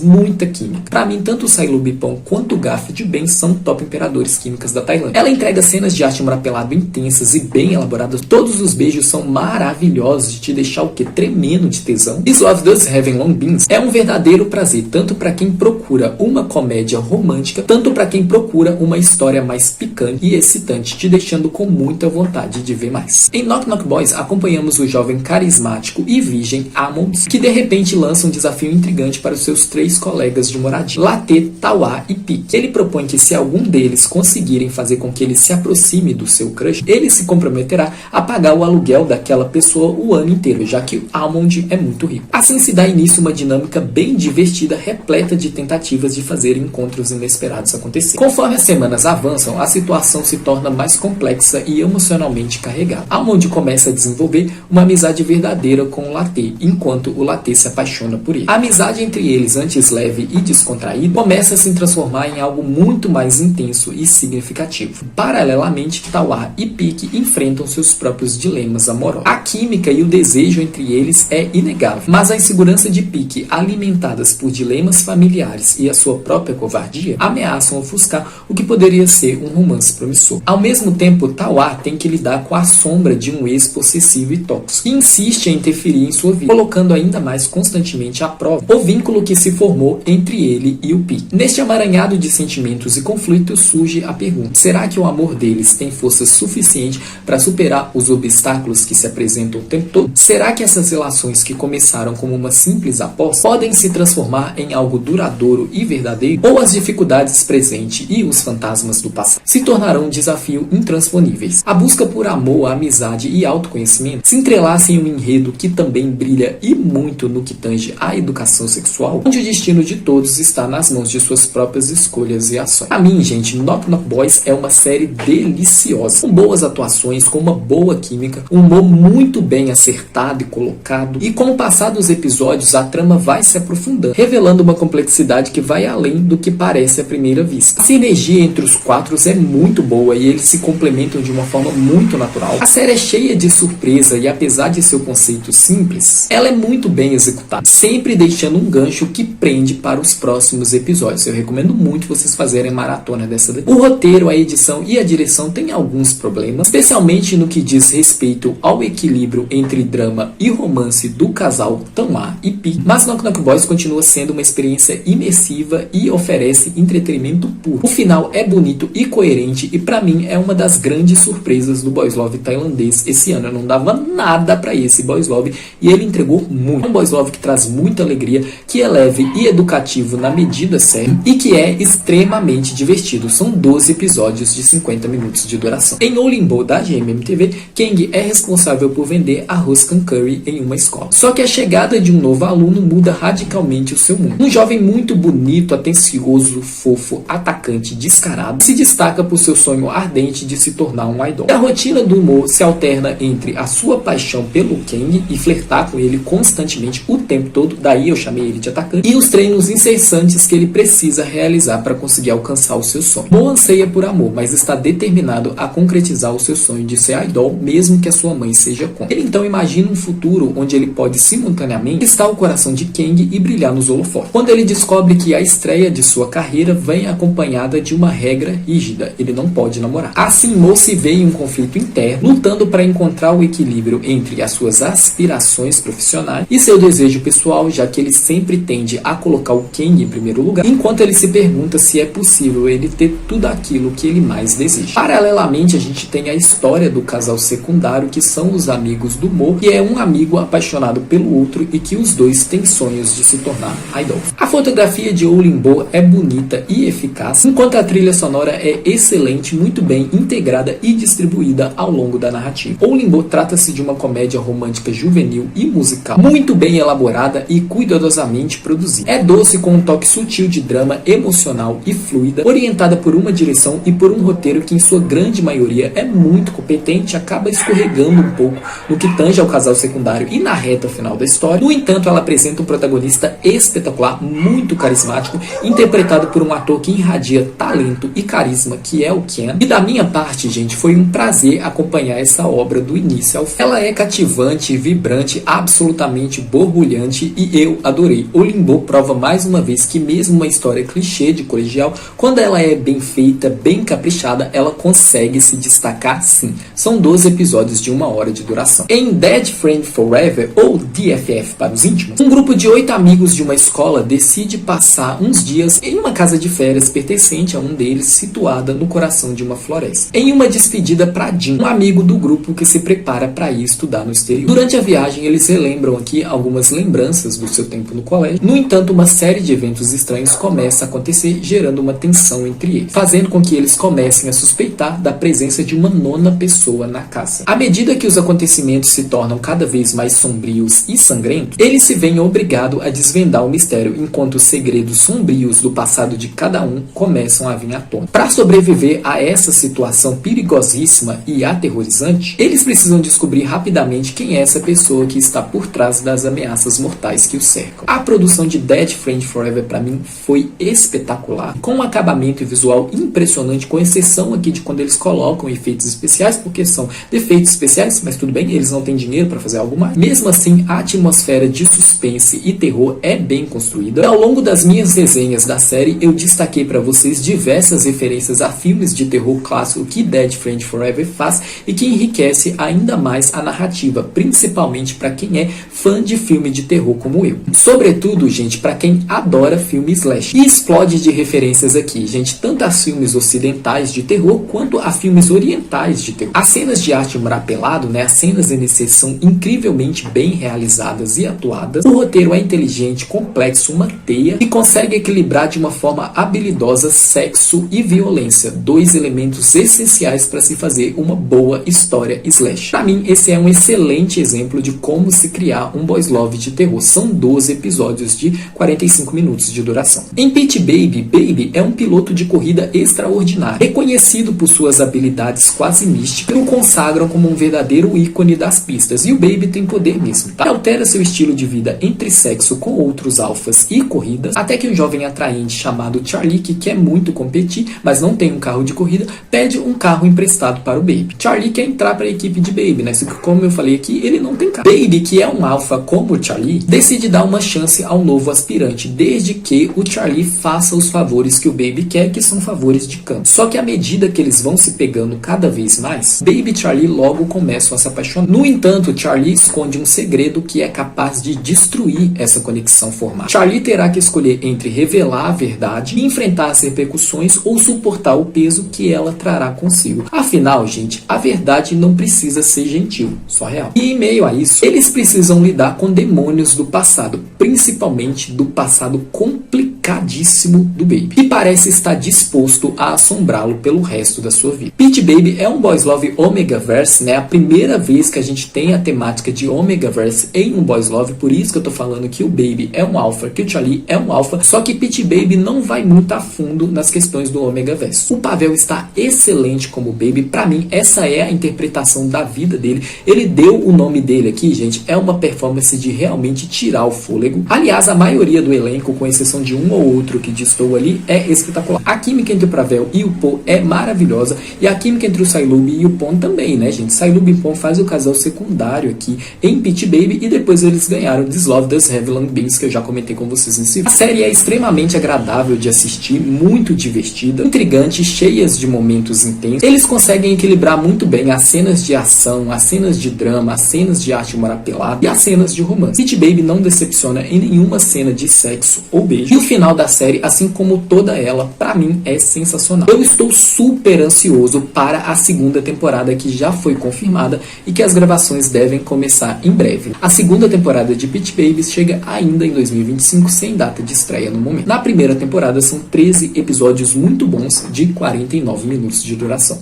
muita química. Pra mim, tanto o Sai Lubipon quanto o Garfield de Ben são top imperadores químicas da Tailândia. Ela entrega cenas de arte marapelado intensas e bem elaboradas. Todos os beijos são maravilhosos, de te deixar o que? Tremendo de tesão. This Love Does Have Long Beans é um verdadeiro prazer, tanto para quem procura uma comédia romântica, tanto para quem procura uma história mais picante e excitante, te deixando com muita vontade de ver mais. Em Knock Knock Boys, acompanhamos o jovem carismático e virgem Amon, que de repente lança um desafio intrigante para os seus 3 colegas de moradia, Latte, Tauá e Pique. Ele propõe que se algum deles conseguirem fazer com que ele se aproxime do seu crush, ele se comprometerá a pagar o aluguel daquela pessoa o ano inteiro, já que Almond é muito rico. Assim se dá início uma dinâmica bem divertida, repleta de tentativas de fazer encontros inesperados acontecer. Conforme as semanas avançam, a situação se torna mais complexa e emocionalmente carregada. Almond começa a desenvolver uma amizade verdadeira com o Latte, enquanto o Latte se apaixona por ele. A amizade entre eles, antes leve e descontraída, começa a se transformar em algo muito mais intenso e significativo. Paralelamente, Tauá e Pique enfrentam seus próprios dilemas amorosos. A química e o desejo entre eles é inegável, mas a insegurança de Pique, alimentadas por dilemas familiares e a sua própria covardia, ameaçam ofuscar o que poderia ser um romance promissor. Ao mesmo tempo, Tauá tem que lidar com a sombra de um ex possessivo e tóxico, que insiste em interferir em sua vida, colocando ainda mais constantemente à prova o vínculo que se formou entre ele e o Pique. Neste amaranhado de sentimentos e conflitos surge a pergunta: será que o amor deles tem força suficiente para superar os obstáculos que se apresentam o tempo todo? Será que essas relações que começaram como uma simples aposta podem se transformar em algo duradouro e verdadeiro? Ou as dificuldades presentes e os fantasmas do passado se tornarão um desafio intransponíveis? A busca por amor, amizade e autoconhecimento se entrelaçam em um enredo que também brilha e muito no que tange à educação sexual, onde o destino de todos está nas mãos de suas próprias escolhas e ações. Pra mim, gente, Knock Knock Boys é uma série deliciosa, com boas atuações, com uma boa química, um humor muito bem acertado e colocado, e com o passar dos episódios a trama vai se aprofundando, revelando uma complexidade que vai além do que parece à primeira vista. A sinergia entre os 4 é muito boa e eles se complementam de uma forma muito natural. A série é cheia de surpresa e, apesar de seu conceito simples, ela é muito bem executada, sempre deixando um gancho que prende para os próximos episódios. Eu recomendo muito vocês fazerem maratona dessa daqui. O roteiro, a edição e a direção têm alguns problemas, especialmente no que diz respeito ao equilíbrio entre drama e romance do casal Tauá e Pique, mas Knock Knock Boys continua sendo uma experiência imersiva e oferece entretenimento puro. O final é bonito e coerente e pra mim é uma das grandes surpresas do Boys Love tailandês esse ano. Eu não dava nada pra esse Boys Love e ele entregou muito. É um Boys Love que traz muita alegria, que é leve e educativo na medida certa e que é extremamente divertido. São 12 episódios de 50 minutos de duração. Em Olimbo da GMMTV, Kang é responsável por vender arroz com curry em uma escola. Só que a chegada de um novo aluno muda radicalmente o seu mundo. Um jovem muito bonito, atencioso, fofo, atacante, descarado, se destaca por seu sonho ardente de se tornar um idol. E a rotina do humor se alterna entre a sua paixão pelo Kang e flertar com ele constantemente o tempo todo, daí eu chamei ele de atacante, e os treinos incessantes que ele precisa realizar para conseguir alcançar o seu sonho. Mo anseia por amor, mas está determinado a concretizar o seu sonho de ser idol, mesmo que a sua mãe seja contra. Ele então imagina um futuro onde ele pode simultaneamente conquistar o coração de Kang e brilhar nos holofotes. Quando ele descobre que a estreia de sua carreira vem acompanhada de uma regra rígida: ele não pode namorar. Assim, Mo se vê em um conflito interno, lutando para encontrar o equilíbrio entre as suas aspirações profissionais e seu desejo pessoal, já que ele sempre tende a colocar o Kang em primeiro lugar, enquanto ele se pergunta se é possível ele ter tudo aquilo que ele mais deseja. Paralelamente, a gente tem a história do casal secundário, que são os amigos do Mo, que é um amigo apaixonado pelo outro e que os dois têm sonhos de se tornar idol. A fotografia de Olimbo é bonita e eficaz, enquanto a trilha sonora é excelente, muito bem integrada e distribuída ao longo da narrativa. Olimbo trata-se de uma comédia romântica juvenil e musical, muito bem elaborada e cuidadosamente produzida. É doce com um toque sutil de drama, emocional e fluida, orientada por uma direção e por um roteiro que em sua grande maioria é muito competente, acaba escorregando um pouco no que tange ao casal secundário e na reta final da história. No entanto, ela apresenta um protagonista espetacular, muito carismático, interpretado por um ator que irradia ousadia, talento e carisma que é o Ken. E da minha parte, gente, foi um prazer acompanhar essa obra do início ao fim. Ela é cativante, vibrante, absolutamente borbulhante e eu adorei. O Limbo prova mais uma vez que mesmo uma história clichê de colegial, quando ela é bem feita, bem caprichada, ela consegue se destacar sim. São 12 episódios de 1 hora de duração. Em Dead Friend Forever, ou DFF para os íntimos, um grupo de 8 amigos de uma escola decide passar uns dias em uma casa de férias pertencente a um deles, situada no coração de uma floresta. Em uma despedida para Jim, um amigo do grupo que se prepara para ir estudar no exterior. Durante a viagem, eles relembram aqui algumas lembranças do seu tempo no colégio. No entanto, uma série de eventos estranhos começa a acontecer, gerando uma tensão entre eles, fazendo com que eles comecem a suspeitar da presença de uma nona pessoa na casa. À medida que os acontecimentos se tornam cada vez mais sombrios e sangrentos, eles se veem obrigados a desvendar o mistério, enquanto os segredos sombrios do passado de cada um começam a vir à tona. Para sobreviver a essa situação perigosíssima e aterrorizante, eles precisam descobrir rapidamente quem é essa pessoa que está por trás das ameaças mortais que o cercam. A produção de Dead Friend Forever para mim foi espetacular, com um acabamento visual impressionante, com exceção aqui de quando eles colocam efeitos especiais, porque são defeitos especiais, mas tudo bem, eles não têm dinheiro para fazer algo mais. Mesmo assim, a atmosfera de suspense e terror é bem construída. E ao longo das minhas resenhas da série, eu destaquei para vocês diversas referências a filmes de terror clássico que Dead Friend Forever faz e que enriquece ainda mais a narrativa, principalmente para quem é fã de filme de terror como eu. Sobretudo, gente, para quem adora filme slash. E explode de referências aqui, gente, tanto a filmes ocidentais de terror quanto a filmes orientais de terror. As cenas de arte marapelado, né, as cenas NC são incrivelmente bem realizadas e atuadas. O roteiro é inteligente, complexo, uma teia e consegue equilibrar de uma forma habilidosa sexo e violência, dois elementos essenciais para se fazer uma boa história slash. Para mim, esse é um excelente exemplo de como se criar um boys love de terror. São 12 episódios de 45 minutos de duração. Em Pit Baby, Baby é um piloto de corrida extraordinário, reconhecido por suas habilidades quase místicas, que o consagram como um verdadeiro ícone das pistas. E o Baby tem poder mesmo, tá? Ele altera seu estilo de vida entre sexo com outros alfas e corridas, até que um jovem atraente chamado Charlie, que quer muito competir, mas não tem um carro de corrida, pede um carro emprestado para o Baby. Charlie quer entrar para a equipe de Baby, né? Só que, como eu falei aqui, ele não tem carro. Baby, que é um alfa como o Charlie, decide dar uma chance ao novo aspirante, desde que o Charlie faça os favores que o Baby quer, que são favores de campo. Só que à medida que eles vão se pegando cada vez mais, Baby e Charlie logo começam a se apaixonar. No entanto, Charlie esconde um segredo que é capaz de destruir essa conexão formada. Charlie terá que escolher entre revelar a verdade e enfrentar as repercussões ou suportar o peso que ela trará consigo. Afinal, gente, a verdade não precisa ser gentil, só real. E em meio a isso, eles precisam lidar com demônios do passado, principalmente do passado complicadíssimo do Baby, que parece estar disposto a assombrá-lo pelo resto da sua vida. Pit Baby é um boys love Omegaverse, né? A primeira vez que a gente tem a temática de Omegaverse em um boys love, por isso que eu tô falando que o Baby é um alpha, que o Charlie é um alpha, só que Pit Baby não vai muito a fundo nas questões do Omegaverse. O Pavel está excelente como Baby, pra mim essa é a interpretação da vida dele. Ele deu o nome dele aqui, gente, é uma performance de realmente tirar o fôlego. Aliás, a maioria do elenco, com exceção de um ou outro que destoou ali, é espetacular. A química entre o Pavel e o Paul é maravilhosa, e a química entre o Sailub e o Pon também, né, gente? Sailub e Pon faz o casal secundário aqui em Pit Baby, e depois eles ganharam This Love Does Havilland Beans, que eu já comentei com vocês nesse vídeo. A série é extremamente agradável de assistir, muito divertida, intrigante, cheias de momentos intensos. Eles conseguem equilibrar muito bem as cenas de ação, as cenas de drama, as cenas de arte marapelada e as cenas de romance. Pit Baby não decepciona em nenhuma cena de sexo ou beijo. E o final da série, assim como toda ela, pra mim é sensacional. Eu estou super ansioso para a segunda temporada, que já foi confirmada e que as gravações devem começar em breve. A segunda temporada de Pit Babies chega ainda em 2025, sem data de estreia no momento. Na primeira temporada são 13 episódios muito bons de 49 minutos de duração.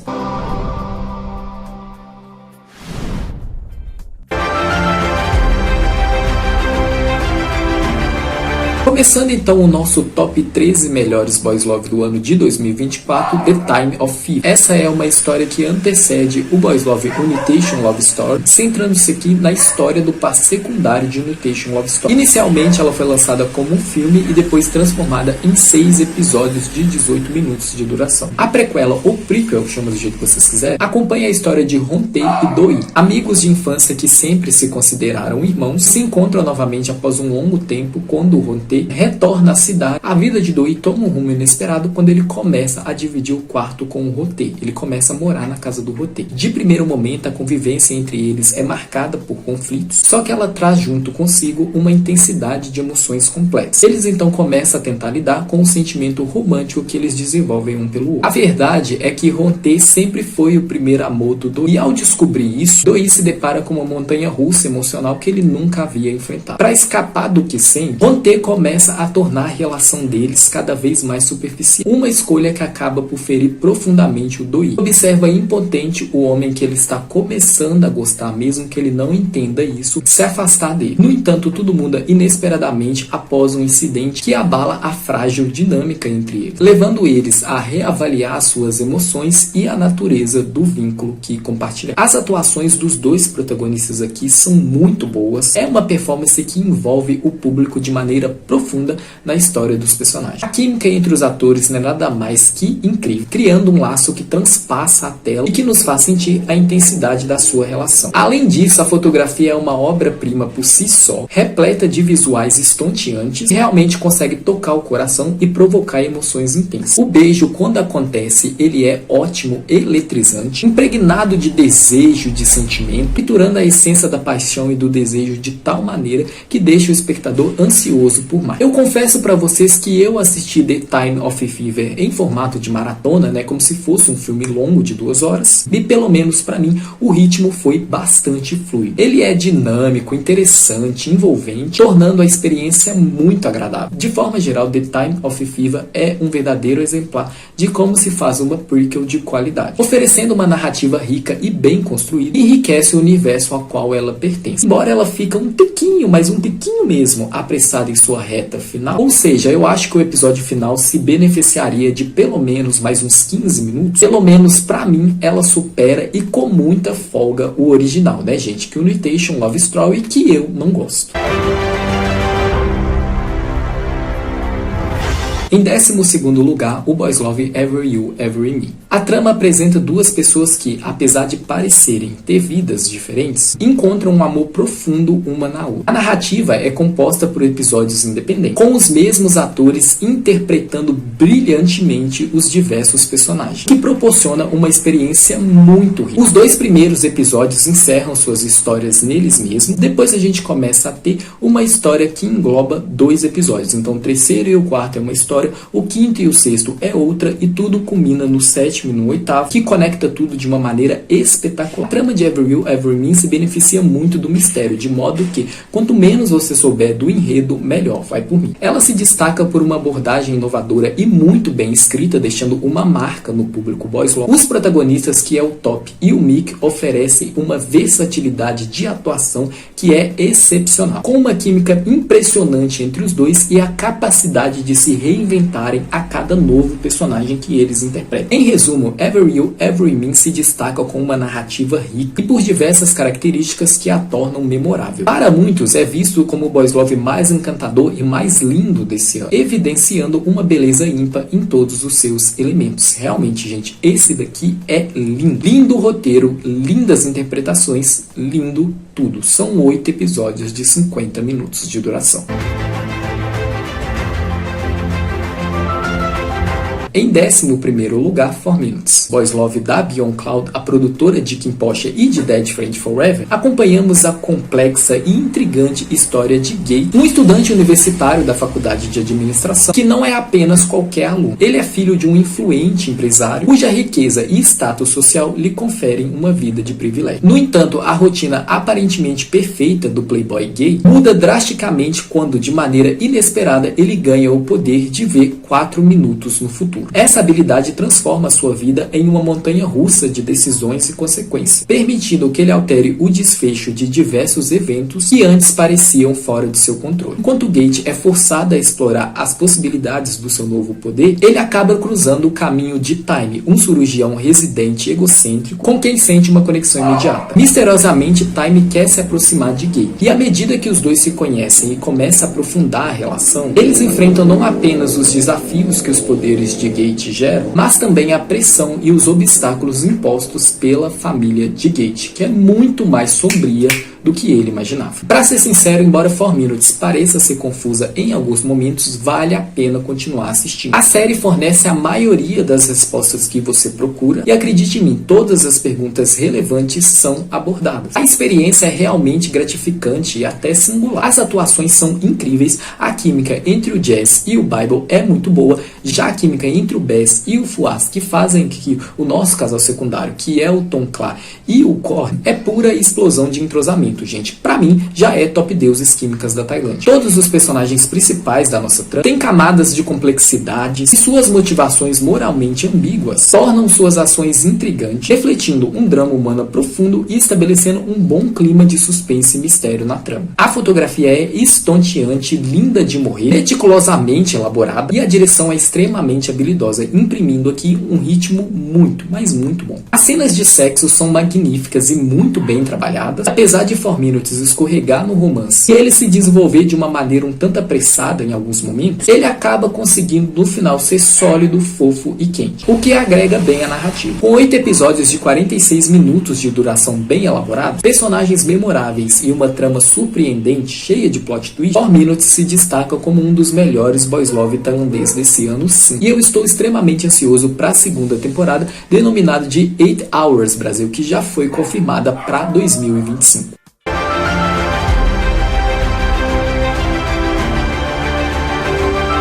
Começando então o nosso top 13 melhores boys love do ano de 2024, The Time of Fever. Essa é uma história que antecede o boys love Unitation Love Story, centrando-se aqui na história do par secundário de Unitation Love Story. Inicialmente ela foi lançada como um filme e depois transformada em 6 episódios de 18 minutos de duração. A prequela ou prequel, chama do jeito que vocês quiserem, acompanha a história de Hon-tae e Do-hee, amigos de infância que sempre se consideraram irmãos, se encontram novamente após um longo tempo quando Hon-tae retorna à cidade. A vida de Do-hee toma um rumo inesperado quando ele começa a dividir o quarto com o Hon-tae. Ele começa a morar na casa do Hon-tae. De primeiro momento, a convivência entre eles é marcada por conflitos, só que ela traz junto consigo uma intensidade de emoções complexas. Eles então começam a tentar lidar com o sentimento romântico que eles desenvolvem um pelo outro. A verdade é que Hon-tae sempre foi o primeiro amor do Do-hee, e ao descobrir isso, Do-hee se depara com uma montanha-russa emocional que ele nunca havia enfrentado. Para escapar do que sente, Hon-tae começa a tornar a relação deles cada vez mais superficial, uma escolha que acaba por ferir profundamente o Do-hee. Observa impotente o homem que ele está começando a gostar, mesmo que ele não entenda isso, se afastar dele. No entanto, tudo muda inesperadamente após um incidente que abala a frágil dinâmica entre eles, levando eles a reavaliar suas emoções e a natureza do vínculo que compartilham. As atuações dos dois protagonistas aqui são muito boas. É uma performance que envolve o público de maneira profunda na história dos personagens. A química entre os atores não é nada mais que incrível, criando um laço que transpassa a tela e que nos faz sentir a intensidade da sua relação. Além disso, a fotografia é uma obra-prima por si só, repleta de visuais estonteantes, que realmente consegue tocar o coração e provocar emoções intensas. O beijo, quando acontece, ele é ótimo, eletrizante, impregnado de desejo, de sentimento, capturando a essência da paixão e do desejo de tal maneira que deixa o espectador ansioso por mais. Eu confesso para vocês que eu assisti The Time of Fever em formato de maratona, como se fosse um filme longo de 2 horas, e pelo menos para mim o ritmo foi bastante fluido. Ele é dinâmico, interessante, envolvente, tornando a experiência muito agradável. De forma geral, The Time of Fever é um verdadeiro exemplar de como se faz uma prequel de qualidade, oferecendo uma narrativa rica e bem construída, enriquece o universo ao qual ela pertence. Embora ela fica um tiquinho, mas um tiquinho mesmo, apressada em sua reta final, ou seja, eu acho que o episódio final se beneficiaria de pelo menos mais uns 15 minutos, pelo menos pra mim, ela supera e com muita folga o original, gente? Que Unitation Love Story, que eu não gosto. Em 12º lugar, o boys love Ever You, Ever Me. A trama apresenta duas pessoas que, apesar de parecerem ter vidas diferentes, encontram um amor profundo uma na outra. A narrativa é composta por episódios independentes, com os mesmos atores interpretando brilhantemente os diversos personagens, que proporciona uma experiência muito rica. Os 2 primeiros episódios encerram suas histórias neles mesmos, depois a gente começa a ter uma história que engloba 2 episódios. Então o 3º e o 4º é uma história, o 5º e o 6º é outra, e tudo culmina no 7º e no 8º, que conecta tudo de uma maneira espetacular. A trama de Ever You, Ever Me se beneficia muito do mistério, de modo que quanto menos você souber do enredo, melhor, vai por mim. Ela se destaca por uma abordagem inovadora e muito bem escrita, deixando uma marca no público boys love. Os protagonistas, que é o Top e o Mick, oferecem uma versatilidade de atuação que é excepcional, com uma química impressionante entre os dois e a capacidade de se reinventarem a cada novo personagem que eles interpretam. Em resumo, Ever You, Ever Me se destaca com uma narrativa rica e por diversas características que a tornam memorável. Para muitos, é visto como o boys love mais encantador e mais lindo desse ano, evidenciando uma beleza ímpar em todos os seus elementos. Realmente, gente, esse daqui é lindo. Lindo roteiro, lindas interpretações, lindo tudo. São 8 episódios de 50 minutos de duração. Em 11º lugar, 4 Minutes. Boys Love da Beyond Cloud, a produtora de Kim Porsche e de Dead Friend Forever, acompanhamos a complexa e intrigante história de Gay, um estudante universitário da faculdade de administração, que não é apenas qualquer aluno. Ele é filho de um influente empresário, cuja riqueza e status social lhe conferem uma vida de privilégio. No entanto, a rotina aparentemente perfeita do playboy gay muda drasticamente quando, de maneira inesperada, ele ganha o poder de ver 4 minutos no futuro. futuro. Essa habilidade transforma a sua vida em uma montanha russa de decisões e consequências, permitindo que ele altere o desfecho de diversos eventos que antes pareciam fora de seu controle. Enquanto Gate é forçado a explorar as possibilidades do seu novo poder, ele acaba cruzando o caminho de Time, um cirurgião residente egocêntrico com quem sente uma conexão imediata. Misteriosamente, Time quer se aproximar de Gate, e à medida que os dois se conhecem e começam a aprofundar a relação, eles enfrentam não apenas os desafios que os poderes de Gate geram, mas também a pressão e os obstáculos impostos pela família de Gate, que é muito mais sombria do que ele imaginava. Para ser sincero, embora 4 Minutes pareça ser confusa em alguns momentos, vale a pena continuar assistindo. A série fornece a maioria das respostas que você procura e, acredite em mim, todas as perguntas relevantes são abordadas. A experiência é realmente gratificante e até singular. As atuações são incríveis, a química entre o Jazz e o Bible é muito boa, já a química entre o Bess e o Fuas, que fazem que o nosso casal secundário, que é o Tom Clark e o Korn, é pura explosão de entrosamento. Gente, pra mim, já é top deuses químicas da Tailândia. Todos os personagens principais da nossa trama têm camadas de complexidades e suas motivações moralmente ambíguas tornam suas ações intrigantes, refletindo um drama humano profundo e estabelecendo um bom clima de suspense e mistério na trama. A fotografia é estonteante, linda de morrer, meticulosamente elaborada, e a direção é extremamente habilidosa, imprimindo aqui um ritmo muito, mas muito bom. As cenas de sexo são magníficas e muito bem trabalhadas, apesar de 4 Minutes escorregar no romance e ele se desenvolver de uma maneira um tanto apressada em alguns momentos, ele acaba conseguindo no final ser sólido, fofo e quente, o que agrega bem a narrativa. Com 8 episódios de 46 minutos de duração bem elaborados, personagens memoráveis e uma trama surpreendente, cheia de plot twist, 4 Minutes se destaca como um dos melhores boys love tailandês desse ano, sim. E eu estou extremamente ansioso para a segunda temporada, denominada de 8 Hours Brasil, que já foi confirmada para 2025.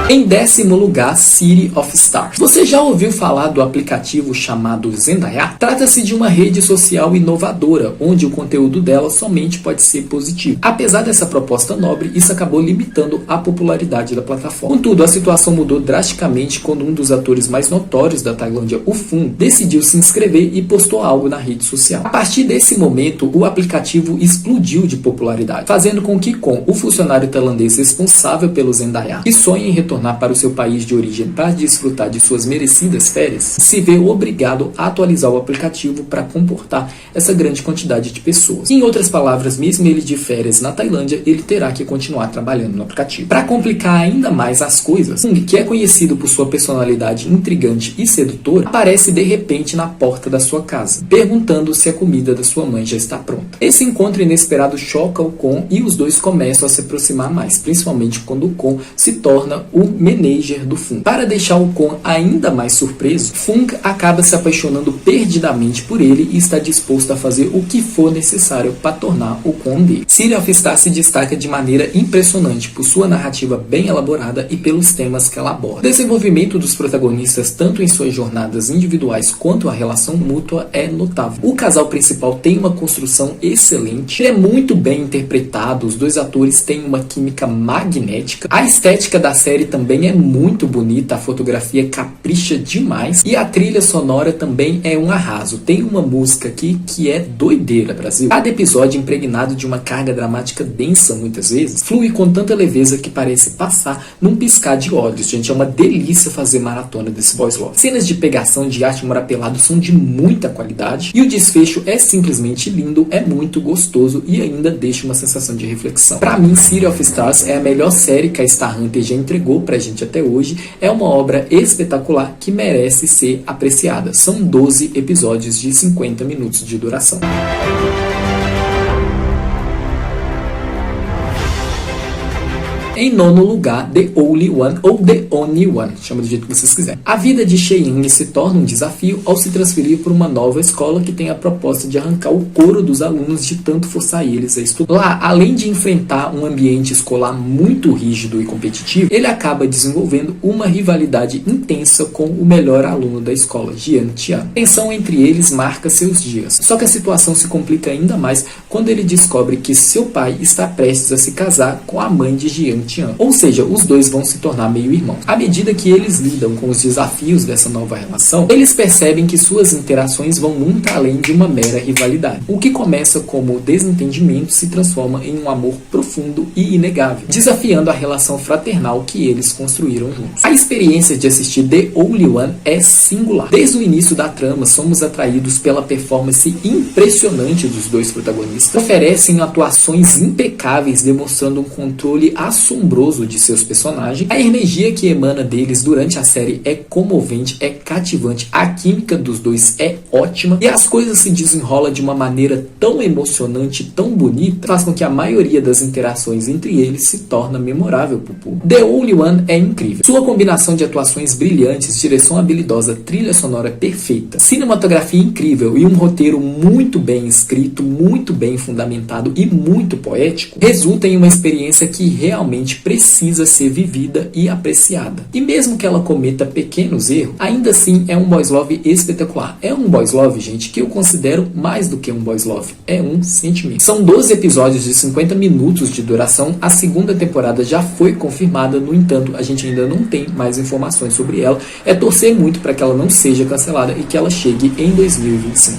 Em 10º lugar, City of Stars. Você já ouviu falar do aplicativo chamado Zendaya? Trata-se de uma rede social inovadora, onde o conteúdo dela somente pode ser positivo. Apesar dessa proposta nobre, isso acabou limitando a popularidade da plataforma. Contudo, a situação mudou drasticamente quando um dos atores mais notórios da Tailândia, o Fun, decidiu se inscrever e postou algo na rede social. A partir desse momento, o aplicativo explodiu de popularidade, fazendo com que o funcionário tailandês responsável pelo Zendaya, que sonha em retornar para o seu país de origem para desfrutar de suas merecidas férias, se vê obrigado a atualizar o aplicativo para comportar essa grande quantidade de pessoas. Em outras palavras, mesmo ele de férias na Tailândia, ele terá que continuar trabalhando no aplicativo. Para complicar ainda mais as coisas, Fung, que é conhecido por sua personalidade intrigante e sedutora, aparece de repente na porta da sua casa, perguntando se a comida da sua mãe já está pronta. Esse encontro inesperado choca o Kon e os dois começam a se aproximar mais, principalmente quando o Kon se torna o manager do Fung. Para deixar o Kon ainda mais surpreso, Fung acaba se apaixonando perdidamente por ele e está disposto a fazer o que for necessário para tornar o Kon dele. City of Stars se destaca de maneira impressionante por sua narrativa bem elaborada e pelos temas que ela aborda. O desenvolvimento dos protagonistas, tanto em suas jornadas individuais quanto a relação mútua, é notável. O casal principal tem uma construção excelente, ele é muito bem interpretado, os dois atores têm uma química magnética, a estética da série também é muito bonita, a fotografia capricha demais e a trilha sonora também é um arraso. Tem uma música aqui que é doideira, Brasil. Cada episódio impregnado de uma carga dramática densa, muitas vezes, flui com tanta leveza que parece passar num piscar de olhos. Gente, é uma delícia fazer maratona desse boys love. Cenas de pegação de arte pelado são de muita qualidade e o desfecho é simplesmente lindo, é muito gostoso e ainda deixa uma sensação de reflexão. Pra mim, City of Stars é a melhor série que a Star Hunter já entregou pra gente até hoje. É uma obra espetacular que merece ser apreciada. São 12 episódios de 50 minutos de duração. Em 9º lugar, The Only One, ou The Only One, chama do jeito que vocês quiserem. A vida de Cheyenne se torna um desafio ao se transferir para uma nova escola que tem a proposta de arrancar o couro dos alunos de tanto forçar eles a estudar. Lá, além de enfrentar um ambiente escolar muito rígido e competitivo, ele acaba desenvolvendo uma rivalidade intensa com o melhor aluno da escola, Jian Tian. A tensão entre eles marca seus dias. Só que a situação se complica ainda mais quando ele descobre que seu pai está prestes a se casar com a mãe de Jian Tian. Ou seja, os dois vão se tornar meio irmãos. À medida que eles lidam com os desafios dessa nova relação, eles percebem que suas interações vão muito além de uma mera rivalidade. O que começa como desentendimento se transforma em um amor profundo e inegável, desafiando a relação fraternal que eles construíram juntos. A experiência de assistir The Only One é singular. Desde o início da trama, somos atraídos pela performance impressionante dos dois protagonistas. Oferecem atuações impecáveis, demonstrando um controle assombroso de seus personagens. A energia que emana deles durante a série é comovente, é cativante. A química dos dois é ótima e as coisas se desenrolam de uma maneira tão emocionante, tão bonita, faz com que a maioria das interações entre eles se torna memorável pro público. The Only One é incrível. Sua combinação de atuações brilhantes, direção habilidosa, trilha sonora perfeita, cinematografia incrível e um roteiro muito bem escrito, muito bem fundamentado e muito poético, resulta em uma experiência que realmente precisa ser vivida e apreciada. E mesmo que ela cometa pequenos erros, ainda assim é um boys love espetacular. É um boys love, gente, que eu considero mais do que um boys love. É um sentimento. São 12 episódios de 50 minutos de duração. A segunda temporada já foi confirmada, no entanto, a gente ainda não tem mais informações sobre ela. É torcer muito para que ela não seja cancelada e que ela chegue em 2025.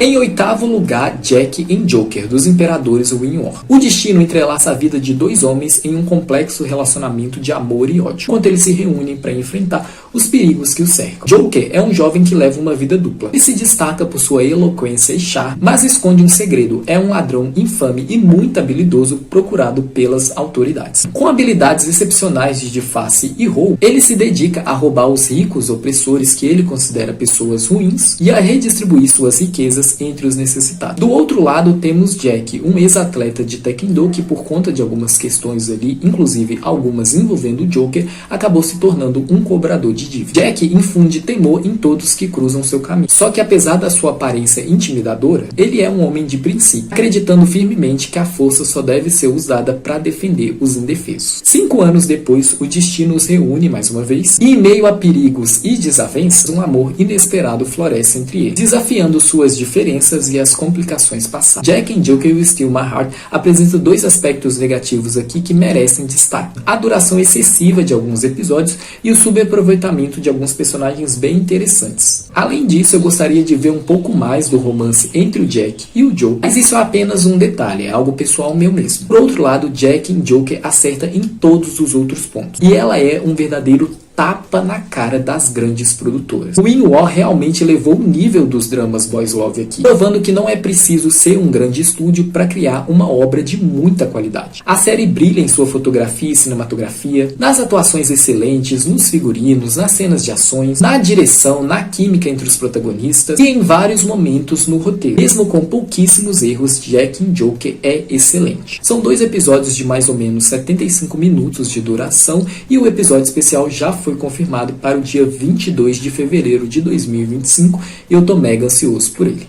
Em oitavo lugar, Jack em Joker, dos Imperadores Wynor. O destino entrelaça a vida de dois homens em um complexo relacionamento de amor e ódio, enquanto eles se reúnem para enfrentar os perigos que o cercam. Joker é um jovem que leva uma vida dupla e se destaca por sua eloquência e charme, mas esconde um segredo. É um ladrão infame e muito habilidoso procurado pelas autoridades. Com habilidades excepcionais de disfarce e roubo, ele se dedica a roubar os ricos opressores que ele considera pessoas ruins e a redistribuir suas riquezas entre os necessitados. Do outro lado, temos Jack, um ex-atleta de Taekwondo que, por conta de algumas questões ali, inclusive algumas envolvendo o Joker, acabou se tornando um cobrador de dívida. Jack infunde temor em todos que cruzam seu caminho. Só que, apesar da sua aparência intimidadora, ele é um homem de princípio, acreditando firmemente que a força só deve ser usada para defender os indefesos. 5 anos depois, o destino os reúne mais uma vez, e em meio a perigos e desavenças, um amor inesperado floresce entre eles, desafiando suas diferenças e as complicações passadas. Jack and Joker Will Steal My Heart apresenta dois aspectos negativos aqui que merecem destaque: a duração excessiva de alguns episódios e o subaproveitamento de alguns personagens bem interessantes. Além disso, eu gostaria de ver um pouco mais do romance entre o Jack e o Joker, mas isso é apenas um detalhe, é algo pessoal meu mesmo. Por outro lado, Jack and Joker acerta em todos os outros pontos, e ela é um verdadeiro tapa na cara das grandes produtoras. O Wynor realmente elevou o nível dos dramas boys love aqui, provando que não é preciso ser um grande estúdio para criar uma obra de muita qualidade. A série brilha em sua fotografia e cinematografia, nas atuações excelentes, nos figurinos, nas cenas de ações, na direção, na química entre os protagonistas e em vários momentos no roteiro. Mesmo com pouquíssimos erros, Jack and Joker é excelente. São 2 episódios de mais ou menos 75 minutos de duração e o episódio especial já foi confirmado para o dia 22 de fevereiro de 2025 e eu tô mega ansioso por ele.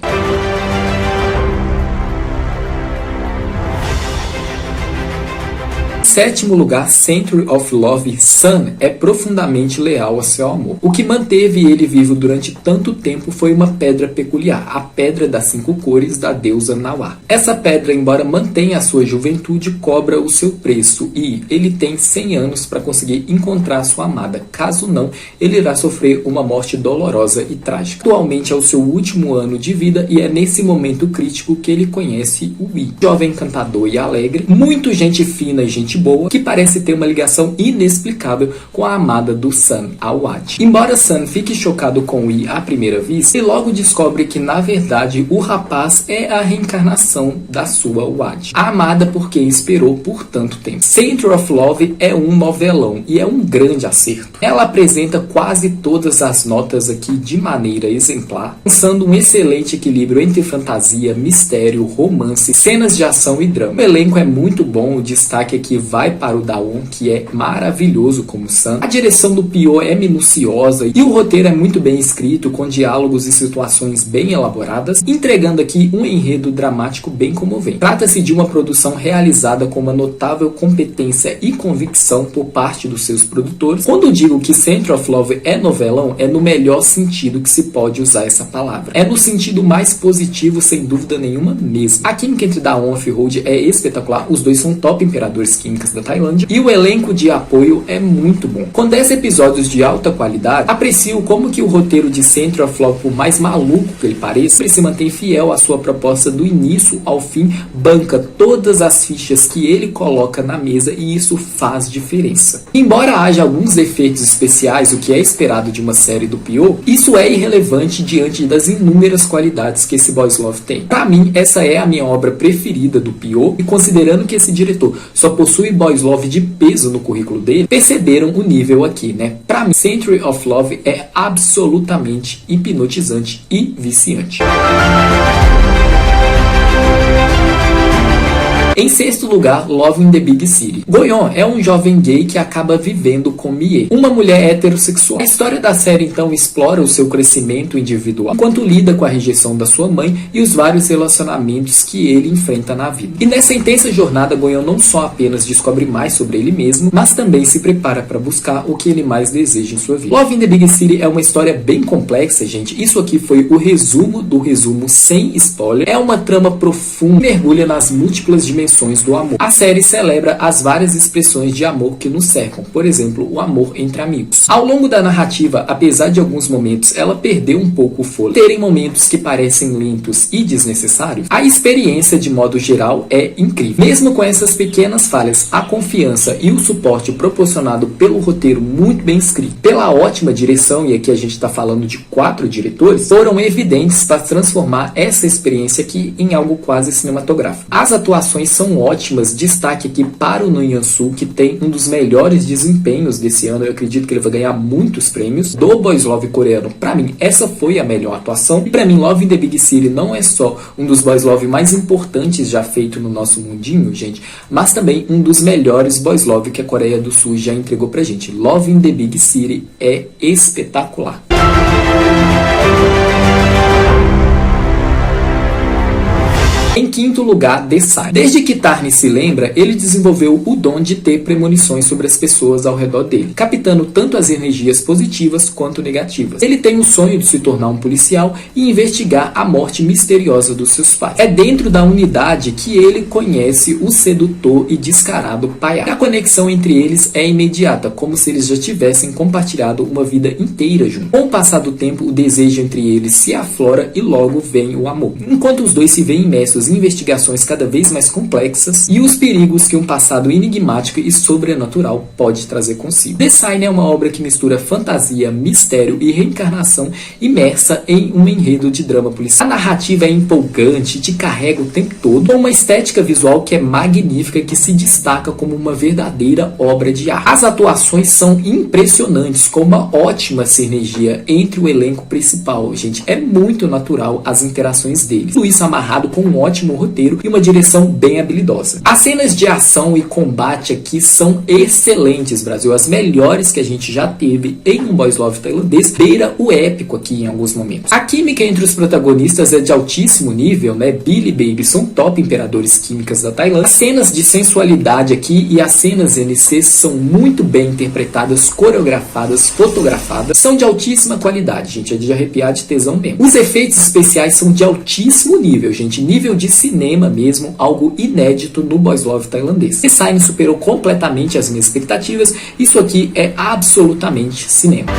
Sétimo lugar, Century of Love. Sun é profundamente leal a seu amor. O que manteve ele vivo durante tanto tempo foi uma pedra peculiar, a Pedra das 5 Cores da deusa Nawa. Essa pedra, embora mantenha a sua juventude, cobra o seu preço e ele tem 100 anos para conseguir encontrar sua amada. Caso não, ele irá sofrer uma morte dolorosa e trágica. Atualmente é o seu último ano de vida e é nesse momento crítico que ele conhece o Yi, jovem encantador e alegre, muito gente fina e gente boa, que parece ter uma ligação inexplicável com a amada do Sun, a Wad. Embora Sun fique chocado com Yi à primeira vista, ele logo descobre que na verdade o rapaz é a reencarnação da sua Wad, a amada porque esperou por tanto tempo. Century of Love é um novelão e é um grande acerto. Ela apresenta quase todas as notas aqui de maneira exemplar, lançando um excelente equilíbrio entre fantasia, mistério, romance, cenas de ação e drama. O elenco é muito bom, o destaque aqui vai para o Daon, que é maravilhoso como Sam. A direção do Pyo é minuciosa e o roteiro é muito bem escrito, com diálogos e situações bem elaboradas, entregando aqui um enredo dramático bem comovente. Trata-se de uma produção realizada com uma notável competência e convicção por parte dos seus produtores. Quando digo que Center of Love é novelão, é no melhor sentido que se pode usar essa palavra. É no sentido mais positivo, sem dúvida nenhuma mesmo. A química entre Daon e Off-Road é espetacular, os dois são top imperadores químicas da Tailândia e o elenco de apoio é muito bom. Com 10 episódios de alta qualidade, aprecio como que o roteiro de Center of Love, por mais maluco que ele pareça, ele se mantém fiel à sua proposta do início ao fim, banca todas as fichas que ele coloca na mesa e isso faz diferença. Embora haja alguns efeitos especiais, o que é esperado de uma série do Pyo, isso é irrelevante diante das inúmeras qualidades que esse Boys Love tem. Pra mim, essa é a minha obra preferida do Pyo, e considerando que esse diretor só possui Boys Love de peso no currículo dele, perceberam o nível aqui, né? Pra mim, Century of Love é absolutamente hipnotizante e viciante. Em sexto lugar, Love in the Big City. Goyeon é um jovem gay que acaba vivendo com Mie, uma mulher heterossexual. A história da série então explora o seu crescimento individual, enquanto lida com a rejeição da sua mãe e os vários relacionamentos que ele enfrenta na vida. E nessa intensa jornada, Goyeon não só apenas descobre mais sobre ele mesmo, mas também se prepara para buscar o que ele mais deseja em sua vida. Love in the Big City é uma história bem complexa, gente. Isso aqui foi o resumo do resumo sem spoiler. É uma trama profunda, mergulha nas múltiplas dimensões do amor. A série celebra as várias expressões de amor que nos cercam, por exemplo, o amor entre amigos. Ao longo da narrativa, apesar de alguns momentos ela perdeu um pouco o fôlego, terem momentos que parecem lentos e desnecessários, a experiência de modo geral é incrível. Mesmo com essas pequenas falhas, a confiança e o suporte proporcionado pelo roteiro muito bem escrito, pela ótima direção, e aqui a gente está falando de 4 diretores, foram evidentes para transformar essa experiência aqui em algo quase cinematográfico. As atuações são ótimas, destaque aqui para o No Hyun-soo, que tem um dos melhores desempenhos desse ano, eu acredito que ele vai ganhar muitos prêmios. Do Boys Love coreano, pra mim, essa foi a melhor atuação, e pra mim, Love in the Big City não é só um dos Boys Love mais importantes já feito no nosso mundinho, gente, mas também um dos melhores Boys Love que a Coreia do Sul já entregou pra gente. Love in the Big City é espetacular. Em quinto lugar, The Sign. Desde que Tarni se lembra, ele desenvolveu o dom de ter premonições sobre as pessoas ao redor dele, captando tanto as energias positivas quanto negativas. Ele tem o sonho de se tornar um policial e investigar a morte misteriosa dos seus pais. É dentro da unidade que ele conhece o sedutor e descarado Paya. A conexão entre eles é imediata, como se eles já tivessem compartilhado uma vida inteira juntos. Com o passar do tempo, o desejo entre eles se aflora e logo vem o amor. Enquanto os dois se veem imersos em investigações cada vez mais complexas e os perigos que um passado enigmático e sobrenatural pode trazer consigo. The Sign é uma obra que mistura fantasia, mistério e reencarnação imersa em um enredo de drama policial. A narrativa é empolgante, te carrega o tempo todo, com uma estética visual que é magnífica e que se destaca como uma verdadeira obra de arte. As atuações são impressionantes, com uma ótima sinergia entre o elenco principal. Gente, é muito natural as interações deles. Tudo isso amarrado com um ótimo roteiro e uma direção bem habilidosa. As cenas de ação e combate aqui são excelentes, Brasil. As melhores que a gente já teve em um Boys Love tailandês, beira o épico aqui em alguns momentos. A química entre os protagonistas é de altíssimo nível, né? Billy e Baby são top imperadores químicas da Tailândia. As cenas de sensualidade aqui e as cenas NC são muito bem interpretadas, coreografadas, fotografadas, são de altíssima qualidade, gente. É de arrepiar de tesão mesmo. Os efeitos especiais são de altíssimo nível, gente. Nível de cinema mesmo, algo inédito no Boys Love tailandês. The Sign superou completamente as minhas expectativas. Isso aqui é absolutamente cinema.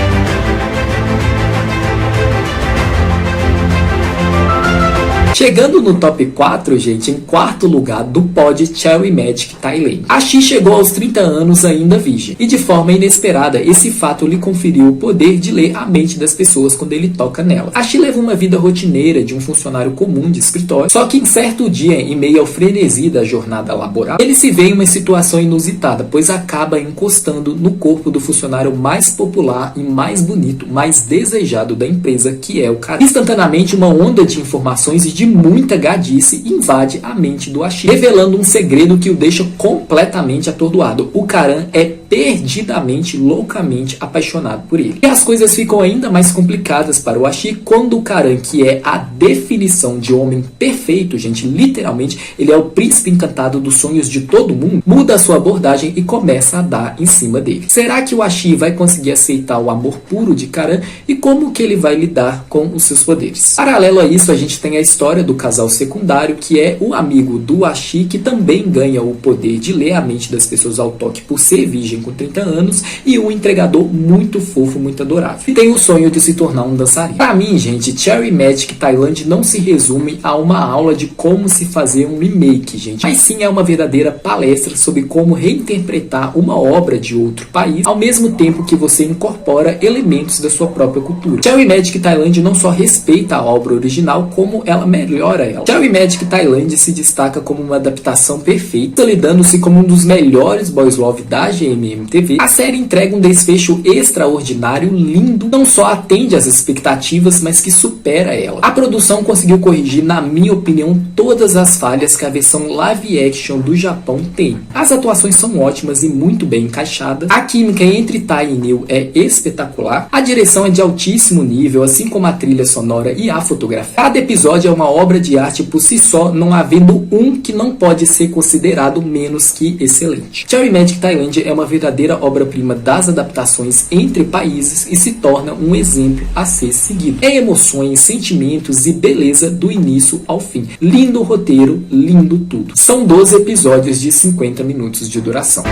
Chegando no top 4, gente, em quarto lugar do pod Cherry Magic Thailand. A Chi chegou aos 30 anos ainda virgem, e de forma inesperada, esse fato lhe conferiu o poder de ler a mente das pessoas quando ele toca nela. A Chi leva uma vida rotineira de um funcionário comum de escritório, só que em certo dia, em meio ao frenesi da jornada laboral, ele se vê em uma situação inusitada, pois acaba encostando no corpo do funcionário mais popular e mais bonito, mais desejado da empresa, que é o cara. Instantaneamente, uma onda de informações e de de muita gadice, invade a mente do Ashi, revelando um segredo que o deixa completamente atordoado. O Karan é perdidamente, loucamente apaixonado por ele. E as coisas ficam ainda mais complicadas para o Ashi quando o Karan, que é a definição de homem perfeito, gente, literalmente, ele é o príncipe encantado dos sonhos de todo mundo, muda a sua abordagem e começa a dar em cima dele. Será que o Ashi vai conseguir aceitar o amor puro de Karan e como que ele vai lidar com os seus poderes? Paralelo a isso, a gente tem a história do casal secundário, que é o amigo do Ashi, que também ganha o poder de ler a mente das pessoas ao toque por ser virgem com 30 anos, e um entregador muito fofo, muito adorável. E tem o sonho de se tornar um dançarino. Pra mim, gente, Cherry Magic Thailand não se resume a uma aula de como se fazer um remake, gente, mas sim é uma verdadeira palestra sobre como reinterpretar uma obra de outro país, ao mesmo tempo que você incorpora elementos da sua própria cultura. Cherry Magic Thailand não só respeita a obra original, como ela melhora ela. Cherry Magic Thailand se destaca como uma adaptação perfeita, consolidando-se como um dos melhores boys love da GMM TV. A série entrega um desfecho extraordinário, lindo, não só atende às expectativas, mas que supera ela. A produção conseguiu corrigir, na minha opinião, todas as falhas que a versão live action do Japão tem. As atuações são ótimas e muito bem encaixadas. A química entre Tai e Neil é espetacular. A direção é de altíssimo nível, assim como a trilha sonora e a fotografia. Cada episódio é uma obra de arte por si só, não havendo um que não pode ser considerado menos que excelente. Cherry Magic Thailand é uma verdadeira obra-prima das adaptações entre países e se torna um exemplo a ser seguido. É emoções, sentimentos e beleza do início ao fim. Lindo roteiro, lindo tudo. São 12 episódios de 50 minutos de duração.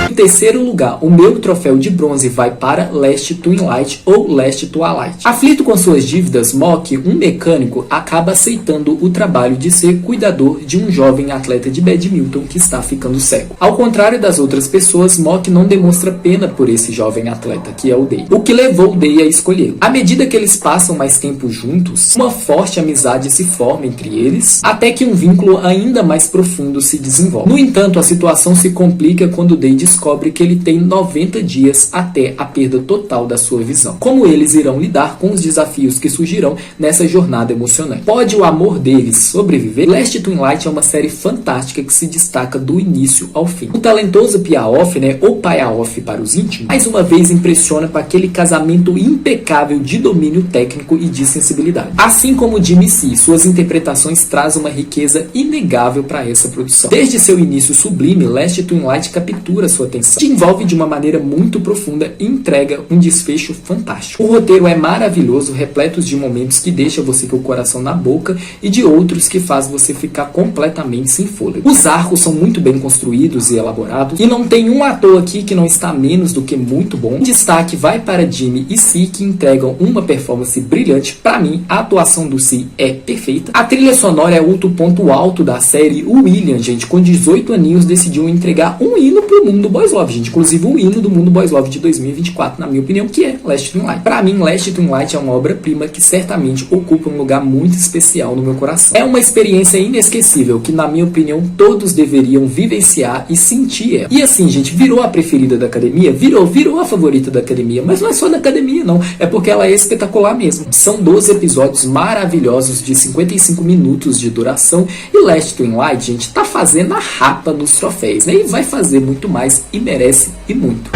Em terceiro lugar, o meu troféu de bronze vai para Last Twilight ou Last Twilight. Aflito com suas dívidas, Mock, um mecânico, acaba aceitando o trabalho de ser cuidador de um jovem atleta de badminton que está ficando cego. Ao contrário das outras pessoas, Mock não demonstra pena por esse jovem atleta, que é o Day, o que levou o Day a escolhê-lo. À medida que eles passam mais tempo juntos, uma forte amizade se forma entre eles, até que um vínculo ainda mais profundo se desenvolve. No entanto, a situação se complica quando o Day descobre que ele tem 90 dias até a perda total da sua visão. Como eles irão lidar com os desafios que surgirão nessa jornada emocionante? Pode o amor deles sobreviver? Last Twilight é uma série fantástica que se destaca do início ao fim. O talentoso Piaoff, ou Payoff para os íntimos, mais uma vez impressiona com aquele casamento impecável de domínio técnico e de sensibilidade. Assim como Jimmy C, suas interpretações trazem uma riqueza inegável para essa produção. Desde seu início sublime, Last Twilight captura sua atenção, te envolve de uma maneira muito profunda e entrega um desfecho fantástico. O roteiro é maravilhoso, repleto de momentos que deixa você com o coração na boca e de outros que faz você ficar completamente sem fôlego. Os arcos são muito bem construídos e elaborados e não tem um ator aqui que não está menos do que muito bom. O destaque vai para Jimmy e C, que entregam uma performance brilhante. Para mim, a atuação do C é perfeita. A trilha sonora é outro ponto alto da série. O William, gente, com 18 aninhos, decidiu entregar um hino pro mundo Boys Love, gente. Inclusive o hino do mundo Boys Love de 2024, na minha opinião, que é Last Twilight. Para mim, Last Twilight é uma obra-prima que certamente ocupa um lugar muito especial no meu coração. É uma experiência inesquecível que, na minha opinião, todos deveriam vivenciar e sentir ela. E assim, gente, virou a preferida da academia? Virou a favorita da academia, mas não é só da academia, não. É porque ela é espetacular mesmo. São 12 episódios maravilhosos de 55 minutos de duração e Last Twilight, gente, tá fazendo a rapa nos troféus, né? E vai fazer muito mais e merece e muito.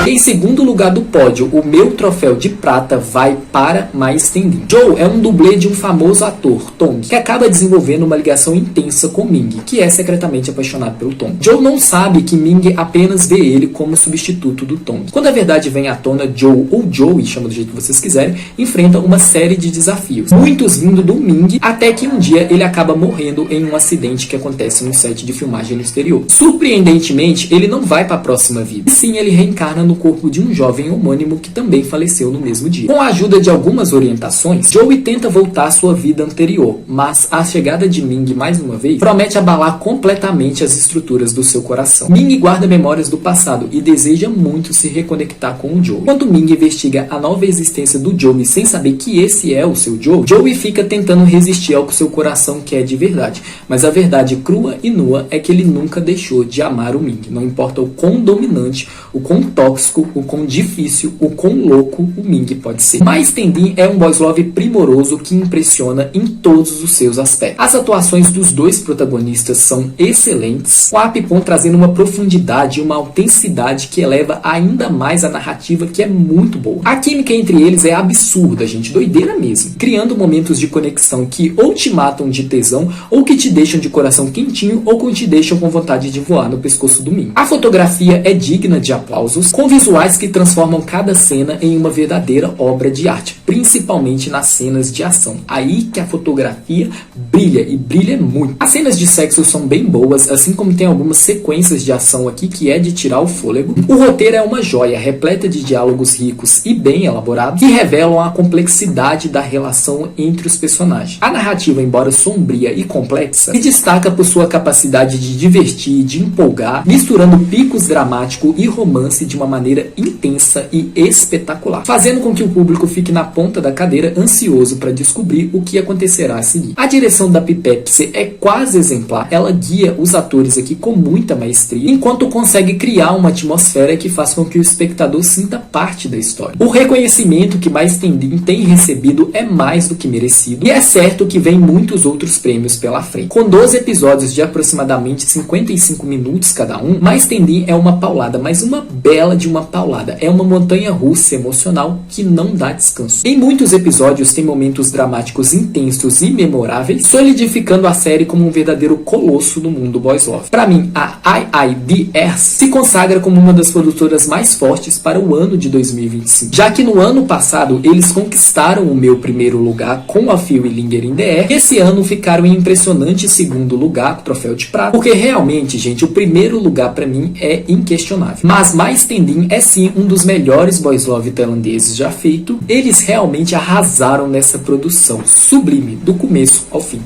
Em segundo lugar do pódio, o meu troféu de prata vai para My Standing. Joe é um dublê de um famoso ator, Tong, que acaba desenvolvendo uma ligação intensa com Ming, que é secretamente apaixonado pelo Tong. Joe não sabe que Ming apenas vê ele como substituto do Tong. Quando a verdade vem à tona, Joe, ou Joey, chama do jeito que vocês quiserem, enfrenta uma série de desafios, muitos vindo do Ming, até que um dia ele acaba morrendo em um acidente que acontece no set de filmagem no exterior. Surpreendentemente, ele não vai para a próxima vida, e sim ele reencarna no corpo de um jovem homônimo que também faleceu no mesmo dia. Com a ajuda de algumas orientações, Joey tenta voltar à sua vida anterior, mas a chegada de Ming mais uma vez promete abalar completamente as estruturas do seu coração. Ming guarda memórias do passado e deseja muito se reconectar com o Joey. Quando Ming investiga a nova existência do Joey sem saber que esse é o seu Joey, Joey fica tentando resistir ao que seu coração quer de verdade, mas a verdade crua e nua é que ele nunca deixou de amar o Ming, não importa o quão dominante, o quão tóxico tóxico, o quão difícil, o quão louco o Ming pode ser. Mas Tendin é um boys love primoroso que impressiona em todos os seus aspectos. As atuações dos dois protagonistas são excelentes, com a Apipon trazendo uma profundidade e uma autenticidade que eleva ainda mais a narrativa, que é muito boa. A química entre eles é absurda, gente, doideira mesmo, criando momentos de conexão que ou te matam de tesão, ou que te deixam de coração quentinho, ou que te deixam com vontade de voar no pescoço do Ming. A fotografia é digna de aplausos, com visuais que transformam cada cena em uma verdadeira obra de arte, principalmente nas cenas de ação. Aí que a fotografia brilha, e brilha muito. As cenas de sexo são bem boas, assim como tem algumas sequências de ação aqui que é de tirar o fôlego. O roteiro é uma joia, repleta de diálogos ricos e bem elaborados, que revelam a complexidade da relação entre os personagens. A narrativa, embora sombria e complexa, se destaca por sua capacidade de divertir e de empolgar, misturando picos dramático e romance de uma maneira intensa e espetacular, fazendo com que o público fique na ponta da cadeira, ansioso para descobrir o que acontecerá a seguir. A direção da Pipepsi é quase exemplar, ela guia os atores aqui com muita maestria, enquanto consegue criar uma atmosfera que faz com que o espectador sinta parte da história. O reconhecimento que Mais Tendin tem recebido é mais do que merecido, e é certo que vem muitos outros prêmios pela frente. Com 12 episódios de aproximadamente 55 minutos cada um, Mais Tendin é uma paulada, mas uma bela de uma paulada. É uma montanha-russa emocional que não dá descanso. Em muitos episódios tem momentos dramáticos intensos e memoráveis, solidificando a série como um verdadeiro colosso no mundo boys love. Para mim, a IIDS se consagra como uma das produtoras mais fortes para o ano de 2025, já que no ano passado eles conquistaram o meu primeiro lugar com A Fio e Linger in the Air, e esse ano ficaram em impressionante segundo lugar com o troféu de prata, porque realmente, gente, o primeiro lugar para mim é inquestionável. Mas Mais Tendin é sim um dos melhores boys love tailandeses já feito. Eles realmente arrasaram nessa produção sublime, do começo ao fim.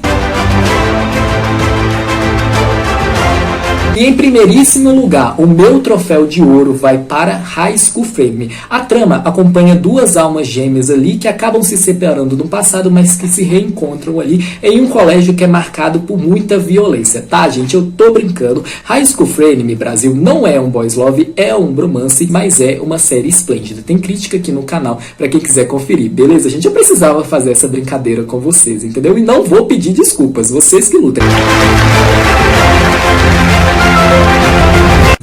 E em primeiríssimo lugar, o meu troféu de ouro vai para High School Frame. A trama acompanha duas almas gêmeas ali que acabam se separando no passado, mas que se reencontram ali em um colégio que é marcado por muita violência. Tá, gente? Eu tô brincando. High School Frame, Brasil, não é um boys love, é um bromance, mas é uma série esplêndida. Tem crítica aqui no canal pra quem quiser conferir. Beleza, gente? Eu precisava fazer essa brincadeira com vocês, entendeu? E não vou pedir desculpas, vocês que lutem.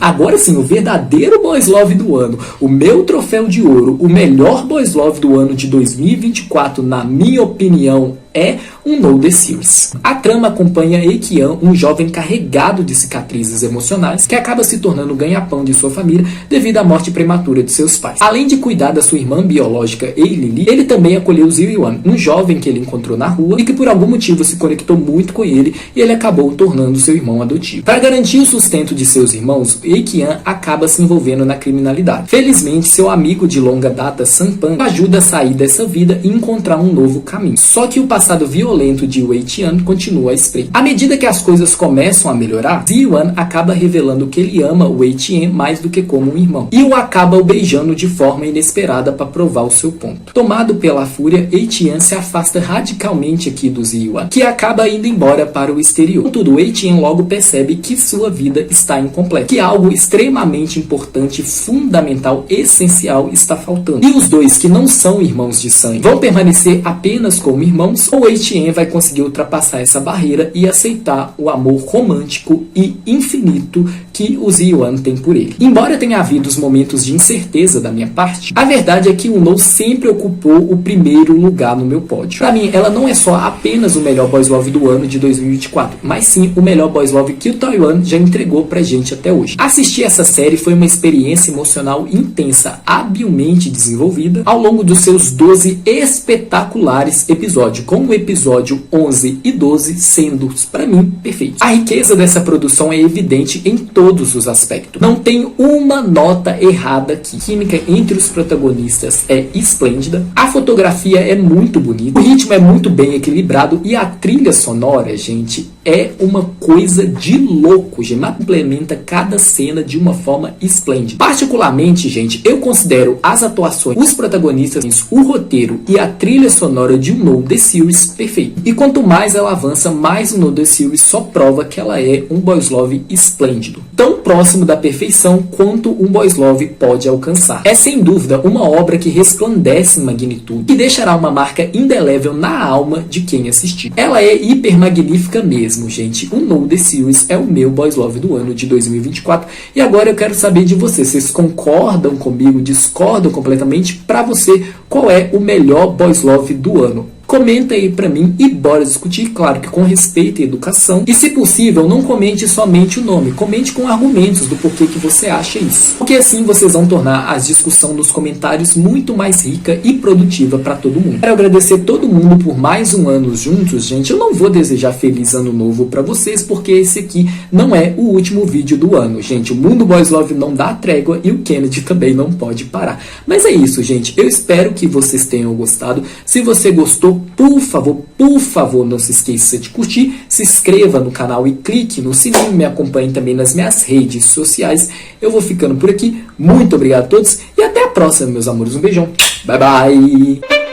Agora sim, o verdadeiro boys love do ano, o meu troféu de ouro, o melhor boys love do ano de 2024, na minha opinião, é um No The Series. A trama acompanha Eikian, um jovem carregado de cicatrizes emocionais que acaba se tornando ganha-pão de sua família devido à morte prematura de seus pais. Além de cuidar da sua irmã biológica Eilili, ele também acolheu Ziryuan, um jovem que ele encontrou na rua e que por algum motivo se conectou muito com ele, e ele acabou tornando seu irmão adotivo. Para garantir o sustento de seus irmãos, Eikian acaba se envolvendo na criminalidade. Felizmente, seu amigo de longa data, Sanpan, ajuda a sair dessa vida e encontrar um novo caminho. Só que o passado violento de Wei Tian continua a espreita. À medida que as coisas começam a melhorar, Ziryuan acaba revelando que ele ama Wei Tian mais do que como um irmão, e o acaba o beijando de forma inesperada para provar o seu ponto. Tomado pela fúria, Wei Tian se afasta radicalmente aqui do Ziryuan, que acaba indo embora para o exterior. Contudo, Wei Tian logo percebe que sua vida está incompleta, que algo extremamente importante, fundamental, essencial está faltando. E os dois, que não são irmãos de sangue, vão permanecer apenas como irmãos, ou Wei Tian vai conseguir ultrapassar essa barreira e aceitar o amor romântico e infinito que o Ziryuan tem por ele. Embora tenha havido os momentos de incerteza da minha parte, a verdade é que o No sempre ocupou o primeiro lugar no meu pódio. Pra mim, ela não é só apenas o melhor boys love do ano de 2024, mas sim o melhor boys love que o Taiwan já entregou pra gente até hoje. Assistir essa série foi uma experiência emocional intensa, habilmente desenvolvida ao longo dos seus 12 espetaculares episódios, com o episódio 11 e 12 sendo, pra mim, perfeitos. A riqueza dessa produção é evidente em todos os aspectos. Não tem uma nota errada aqui. A química entre os protagonistas é esplêndida, a fotografia é muito bonita, o ritmo é muito bem equilibrado e a trilha sonora, gente, é uma coisa de louco, gente. Complementa cada cena de uma forma esplêndida. Particularmente, gente, eu considero as atuações, os protagonistas, o roteiro e a trilha sonora de um No The Series perfeito. E quanto mais ela avança, mais o No The Series só prova que ela é um boys love esplêndido. Então, próximo da perfeição quanto um Boys Love pode alcançar. É sem dúvida uma obra que resplandece em magnitude, que deixará uma marca indelével na alma de quem assistir. Ela é hiper magnífica mesmo, gente. O Know The Series é o meu Boys Love do ano de 2024. E agora eu quero saber de vocês. Vocês concordam comigo? Discordam completamente? Pra você, qual é o melhor Boys Love do ano? Comenta aí pra mim e bora discutir, claro que com respeito e educação. E se possível, não comente somente o nome, comente com argumentos do porquê que você acha isso. Porque assim vocês vão tornar a discussão nos comentários muito mais rica e produtiva pra todo mundo. Quero agradecer todo mundo por mais um ano juntos, gente. Eu não vou desejar feliz ano novo pra vocês, porque esse aqui não é o último vídeo do ano, gente. O Mundo Boys Love não dá trégua e o Kennedy também não pode parar. Mas é isso, gente. Eu espero que vocês tenham gostado. Se você gostou, por favor, não se esqueça de curtir, se inscreva no canal e clique no sininho, me acompanhe também nas minhas redes sociais. Eu vou ficando por aqui, muito obrigado a todos e até a próxima, meus amores, um beijão, bye bye!